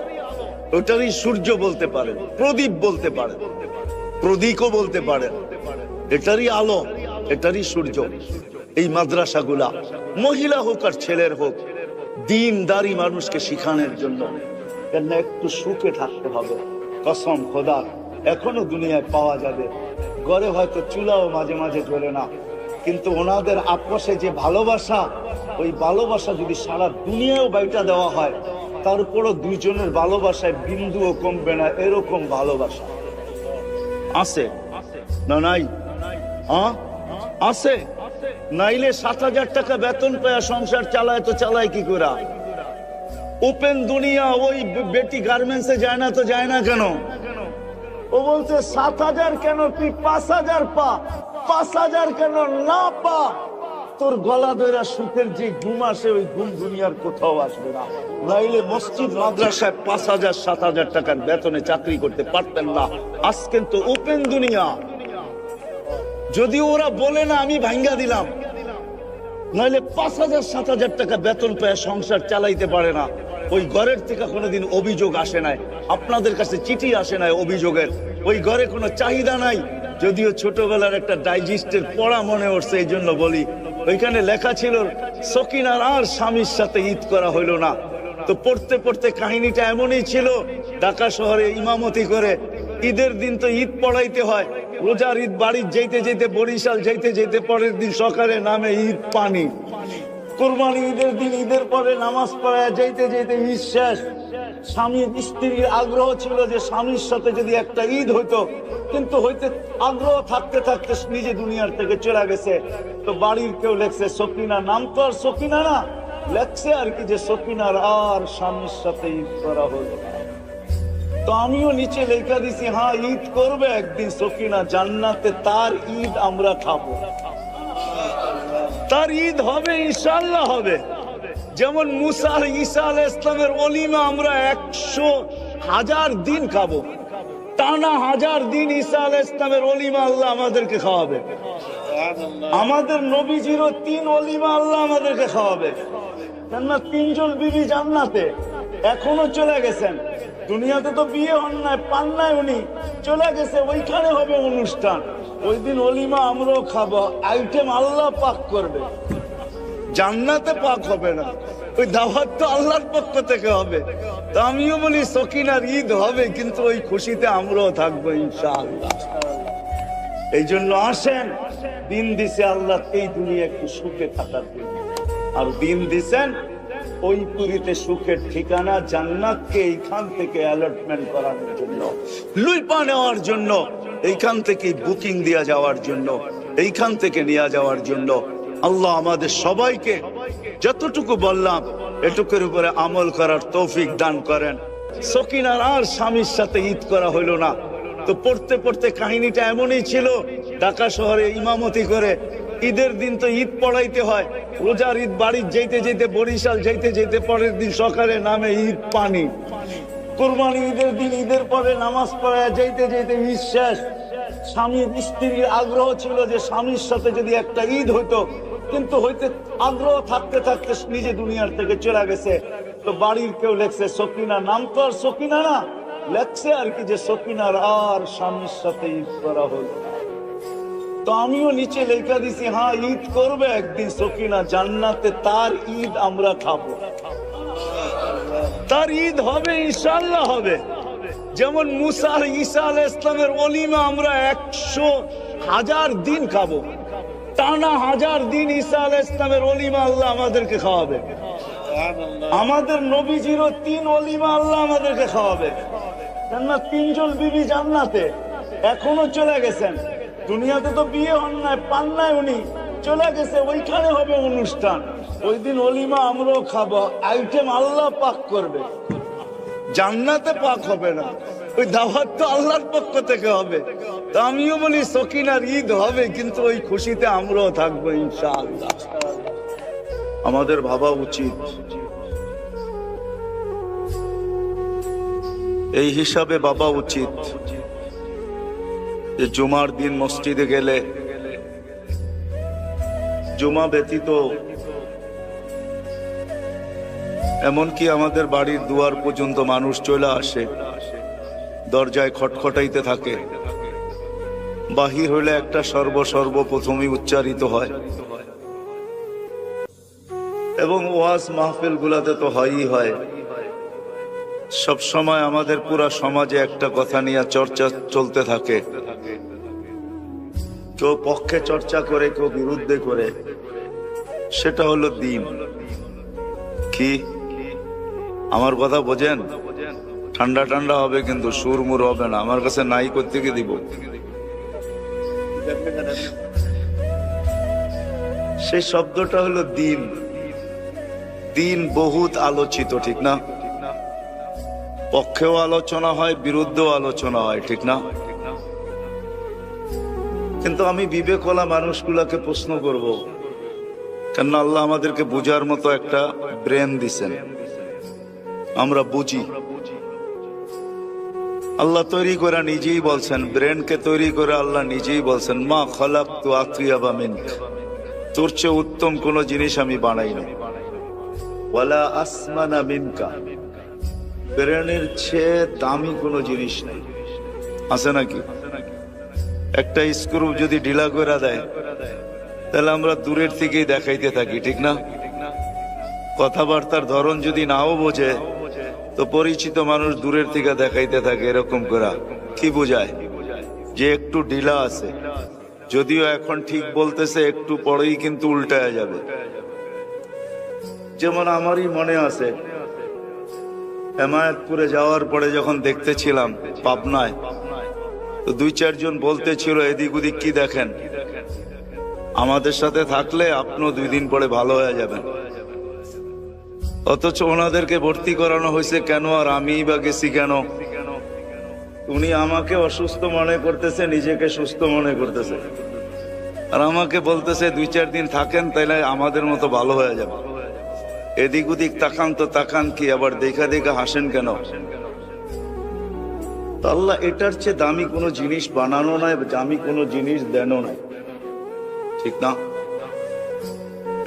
ওটারই সূর্য বলতে পারেন, প্রদীপ বলতে পারেন, প্রদীপও বলতে পারেন। এটারই আলো, এটারই সূর্য এই মাদ্রাসাগুলা, মহিলা হোক আর ছেলের হোক, দিনদারি মানুষকে শিখানোর জন্য। কেন একটু সুখে থাকতে হবে, কসম খোদার এখনো দুনিয়ায় পাওয়া যাবে। ঘরে হয়তো চুলাও মাঝে মাঝে জ্বলে না, কিন্তু ওনাদের আপসে যে ভালোবাসা, ওই ভালোবাসা যদি সারা দুনিয়াও বাইটা দেওয়া হয়, তারপরও দুইজনের ভালোবাসায় বিন্দুও কমবে না, এরকম ভালোবাসা আছে না? নাই? আছে। নাইলে 7,000 টাকা বেতন পেয়ে সংসার চালায় তো চালায় কি করে? ওপেন দুনিয়া, ওই বেটি গার্মেন্টসে যায় না তো যায় না কেন? ও বলছে 7,000 কেন, তুই 5,000 পা, 5,000 কেন না পা, তোর গলা ধরা সুখের যে ঘুম আসে, ওই ঘুম দুনিয়ার কোথাও আসবে না। নাইলে মসজিদ মাদ্রাসায় 5,000 7,000 টাকার বেতনে চাকরি করতে পারতেন না। আজ কিন্তু ওপেন দুনিয়া, যদি ওরা বলে না আমি ভাঙ্গা দিলাম, নাইলে 5,000 7,000 টাকা বেতন পেয়ে সংসার চালাইতে পারে না। ওই ঘরের থেকে কোনোদিন অভিযোগ আসে নাই, আপনাদের কাছে চিঠি আসে নাই অভিযোগের, ওই ঘরে কোনো চাহিদা নাই। যদিও ছোটবেলার একটা ডাইজেস্টের পড়া মনে উঠছে, এই জন্য বলি, ওইখানে লেখা ছিল সকিনার আর স্বামীর সাথে ঈদ করা হইল না। তো পড়তে পড়তে কাহিনীটা এমনই ছিল, ঢাকা শহরে ইমামতি করে ঈদের দিন তো ঈদ পড়াইতে হয়, রোজার ঈদ বাড়ি যেতে যেতে, বরিশাল যেতে যেতে পরের দিন সকালে নামে ঈদ পানি, কুরবানি ঈদের দিন ঈদের পরে নামাজ পড়ায় যেতে যেতে ঈদ শেষ। স্বামীর স্ত্রীর আগ্রহ ছিল যে স্বামীর সাথে যদি একটা ঈদ হইতো, কিন্তু হইতে আগ্রহ থাকতে থাকতে নিজে দুনিয়ার থেকে চলে গেছে। তো বাড়ির কেউ লেখছে সকিনা, নাম তো আর সকিনা না, লেখছে আর কি যে সকিনার আর স্বামীর সাথে ঈদ করা হলো। তো আমিও নিচে লেখা দিছি, হ্যাঁ ঈদ করবে একদিন সকিনা, জান্নাতে তার ঈদ আমরা খাবো, তার ঈদ হবে, ইনশাআল্লাহ হবে। যেমন মুসা আর ঈসা আলাইহিস সালামের ওলিমা আমরা 100,000 দিন খাবো, টানা 1000 দিন ঈসা আলাইহিস সালামের ওলিমা আল্লাহ আমাদেরকে খাওয়াবে। আমাদের নবীজিরও 3 ওলিমা আল্লাহ আমাদেরকে খাওয়াবে। কেননা 3 জন বিবি জান্নাতে, এখনো চলে গেছেন। দুনিয়াতে তো বিয়ে হন নাই, পান নাই, উনি চলে গেছে, ওইখানে হবে অনুষ্ঠান। ওই দিন ওলিমা আমরাও খাবো, আইটেম আল্লাহ পাক করবে, জান্নাতে পাক হবে না। ওই দাওয়াত তো আল্লাহর পক্ষ থেকে হবে। তো আমিও বলি সকিনার ঈদ হবে, কিন্তু ওই খুশিতে আমরাও থাকবো ইনশাআল্লাহ। এই জন্য আসেন, দিন দিছে আল্লাহ এই দুনিয়া একটু সুখে থাকার জন্য, আর দিন দিছেন ওই পুরীতে সুখের ঠিকানা জান্নাতকে এইখান থেকে অ্যালটমেন্ট করানোর জন্য, লুইপা নেওয়ার জন্য, এইখান থেকে বুকিং দেওয়া যাওয়ার জন্য, এইখান থেকে নিয়ে যাওয়ার জন্য। আল্লাহ আমাদের সবাইকে যতটুকু বললাম এটুকুর উপরে আমল করার তৌফিক দান করেন। সকিনার আর স্বামীর সাথে ঈদ করা হইল না, তো পড়তে পড়তে কাহিনীটা এমনই ছিল, ঢাকা শহরে ইমামতি করে ঈদের দিন তো ঈদ পড়াইতে হয়, রোজার ঈদ বাড়ি যেতে যেতে বরিশাল যেতে যেতে পরের দিন সকালে নামে ঈদ পানি, কুরবানি ঈদের দিন ঈদের পরে নামাজ পড়ায় যেতে যেতে ঈদ শেষ। স্বামীর স্ত্রীর আগ্রহ ছিল যে স্বামীর সাথে যদি একটা ঈদ হইতো, কিন্তু হইতে আগ্রহ থাকতে থাকতে নিজে দুনিয়ার থেকে চলে গেছে। তো বাড়ির কেউ লেখছে সকিনা, নাম তো আর সকিনা না, লেখছে আর কি যে সকিনার আর স্বামীর সাথে ঈদ করা হলো। তো আমিও নিচে লেখা দিছি, হ্যাঁ ঈদ করবে একদিন সকিনা জান্নাতে, তার ঈদ আমরা খাবো, তার ঈদ হবে, ইনশাআল্লাহ হবে। যেমন মুসা আর ঈসা আলাইহিস সালামের ওলিমা আমরা 100,000 দিন খাবো, টানা 1000 দিন ঈসা আলাইহিস সালামের ওলিমা আল্লাহ আমাদেরকে খাওয়াবে। আমাদের নবীজিরও 3 ওলিমা আল্লাহ আমাদেরকে খাওয়াবে। কেননা 3 জন বিবি জান্নাতে, এখনো চলে গেছেন, দুনিয়াতে তো বিয়ে হন নাই, পান নাই, উনি চলে গেছে, ওইখানে হবে অনুষ্ঠান, ওই দিন ওলিমা আমরাও খাবো। আইটেম আল্লাহ পাক করবে, জান্নাতে পাক হবে না, ওই দাওয়াত তো আল্লাহর পক্ষ থেকে হবে। তো আমিও বলি সকিনার ঈদ হবে, কিন্তু ওই খুশিতে আমরাও থাকবো ইনশাআল্লাহ। আমাদের ভাবা উচিত, এই হিসাবে ভাবা উচিত যে জুমার দিন মসজিদে গেলে জুমা ব্যতীত এমনকি আমাদের বাড়ির দুয়ার পর্যন্ত মানুষ চলে আসে, দরজায় খটখটাইতে থাকে, বাহির হইলে একটা সর্বপ্রথমই উচ্চারিত হয়, এবং ওয়াজ মাহফিল গুলাতে তো হয়ই হয়। সব সময় আমাদের পুরা সমাজে একটা কথা নিয়ে চর্চা চলতে থাকে, কেউ পক্ষে চর্চা করে, কেউ বিরুদ্ধে করে, সেটা হলো দ্বীন। কি আমার কথা বোঝেন? ঠান্ডা ঠান্ডা হবে কিন্তু সুরমুর হবে না, আমার কাছে নাই করতে গিয়ে দিব। সেই শব্দটা হলো দ্বীন। দ্বীন বহুত আলোচিত, ঠিক না? পক্ষেও আলোচনা হয়, বিরুদ্ধেও আলোচনা হয়, ঠিক না? কিন্তু আমি বিবেকওয়ালা মানুষগুলাকে প্রশ্ন করব, কেন আল্লাহ আমাদেরকে বুঝার মতো একটা ব্রেন দিছেন, আমরা বুঝি। আল্লাহ তৈরি করে নিজেই বলছেন, ব্রেনকে তৈরি করে আল্লাহ নিজেই বলছেন, মা খালাকতু আতইয়াবা মিনক, তোর চেয়ে উত্তম কোন জিনিস আমি বানাইনি, ওয়ালা আসমানা মিনকা, ব্রেনের চেয়ে দামি কোনো জিনিস নেই। আছে নাকি? একটা স্ক্রু যদি ঢিলা করে দেয় তাহলে আমরা দূরের থেকেই দেখাইতে থাকি, ঠিক না? কথাবার্তার ধরন যদি নাও বোঝে তো পরিচিত মানুষ দূরের থেকে দেখাইতে থাকে, এরকম করা কি বোঝায়? যে একটু ঢিলা আছে, যদিও এখন ঠিক বলতেছে, একটু পরেই কিন্তু উল্টায়া যাবে। যেমন আমারই মনে আছে, হেমায়তপুরে যাওয়ার পরে যখন দেখতেছিলাম পাবনায়, তো 2-4 জন বলতেছিল এদিক ওদিক কি দেখেন, আমাদের সাথে থাকলে আপনিও 2 দিন পরে ভালো হয়ে যাবেন। অথচ ওনাদেরকে ভর্তি করানো হয়েছে কেন, আর আমিই বা গেছি কেন? উনি আমাকে অসুস্থ মনে করতেছে, নিজেকে সুস্থ মনে করতেছে, আর আমাকে বলতেছে 2-4 দিন থাকেন তাইলে আমাদের মতো ভালো হয়ে যাবে। এদিক ওদিক তাকান তো তাকান কি, আবার দেখা দেখা হাসেন কেন? আল্লাহ এটার চেয়ে দামি কোনো জিনিস বানানো নাই, দামি কোনো জিনিস দেনও নাই, ঠিক না?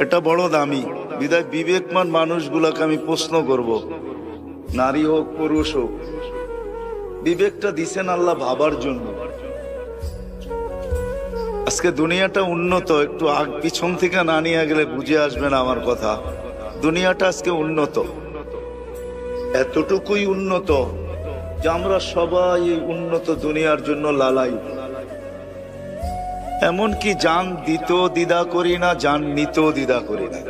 এটা বড় দামি। বিদায় বিবেকমান মানুষগুলোকে আমি প্রশ্ন করব, নারী হোক পুরুষ হোক, বিবেকটা দিছেন আল্লাহ ভাবার জন্য। আজকে দুনিয়াটা উন্নত, একটু আগ পিছন থেকে না নিয়ে গেলে বুঝে আসবে না আমার কথা। দুনিয়াটা আজকে উন্নত, এতটুকুই উন্নত যে আমরা সবাই এই উন্নত দুনিয়ার জন্য লালাই। এমনকি জান দিতেও দ্বিধা করি না, জান নিতেও দ্বিধা করি না,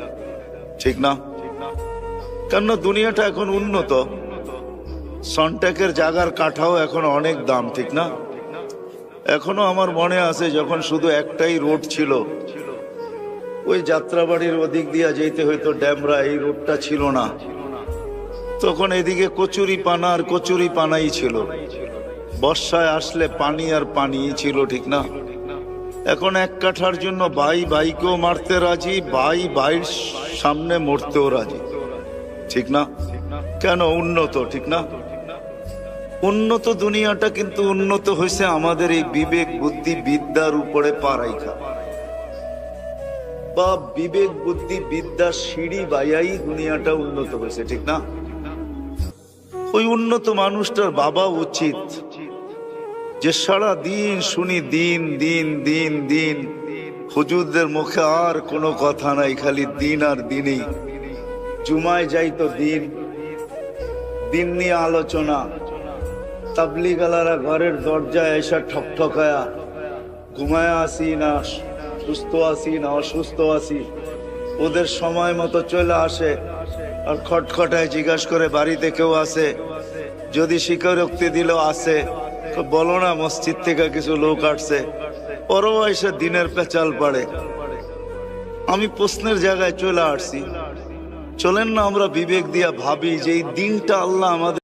ঠিক না? কেননা দুনিয়াটা এখন উন্নত, সনটেকের জায়গার কাঠাও এখন অনেক দাম, ঠিক না? এখনো আমার মনে আছে যখন শুধু একটাই রোড ছিল, ওই যাত্রাবাড়ির ওদিক দিয়া যেতে হয়তো ড্যামরা, এই রোডটা ছিল না তখন। এদিকে কচুরি পানা আর কচুরি পানাই ছিল, বর্ষায় আসলে পানি আর পানি ছিল, ঠিক না? এখন এক কাঠার জন্য ভাই ভাইকেও মারতে রাজি, ভাই ভাইয়ের সামনে মরতেও রাজি, ঠিক না? কেন? উন্নত, ঠিক না? উন্নত দুনিয়াটা কিন্তু উন্নত হয়েছে আমাদের এই বিবেক বুদ্ধি বিদ্যার উপরে পারাইখা, বা বিবেক বুদ্ধি বিদ্যার সিঁড়ি বাইয়াই দুনিয়াটা উন্নত হয়েছে, ঠিক না? ওই উন্নত মানুষটার বাবা উচিত যে সারা দিন শুনি দিন দিন দিন দিন, হুজুরদের মুখে আর কোনো কথা নাই, খালি দিন আর দিনই। জুমায় যাইতো দিন, দিন নিয়ে আলোচনা। তাবলিগালারা ঘরের দরজায় এসে ঠকঠকায়া, ঘুমায় আসি না সুস্থ আসি না অসুস্থ আসি, ওদের সময় মতো চলে আসে আর খটখটায় জিজ্ঞাসা করে বাড়িতে কেউ আছে, যদি স্বীকারোক্তি দিল আছে, বলো না মসজিদ থেকে কিছু লোক আসছে, ওরাও এসে দিনের পেঁচাল পাড়ে। আমি প্রশ্নের জায়গায় চলে আসছি, চলেন না আমরা বিবেক দিয়া ভাবি যে এই দিনটা আল্লাহ আমাদের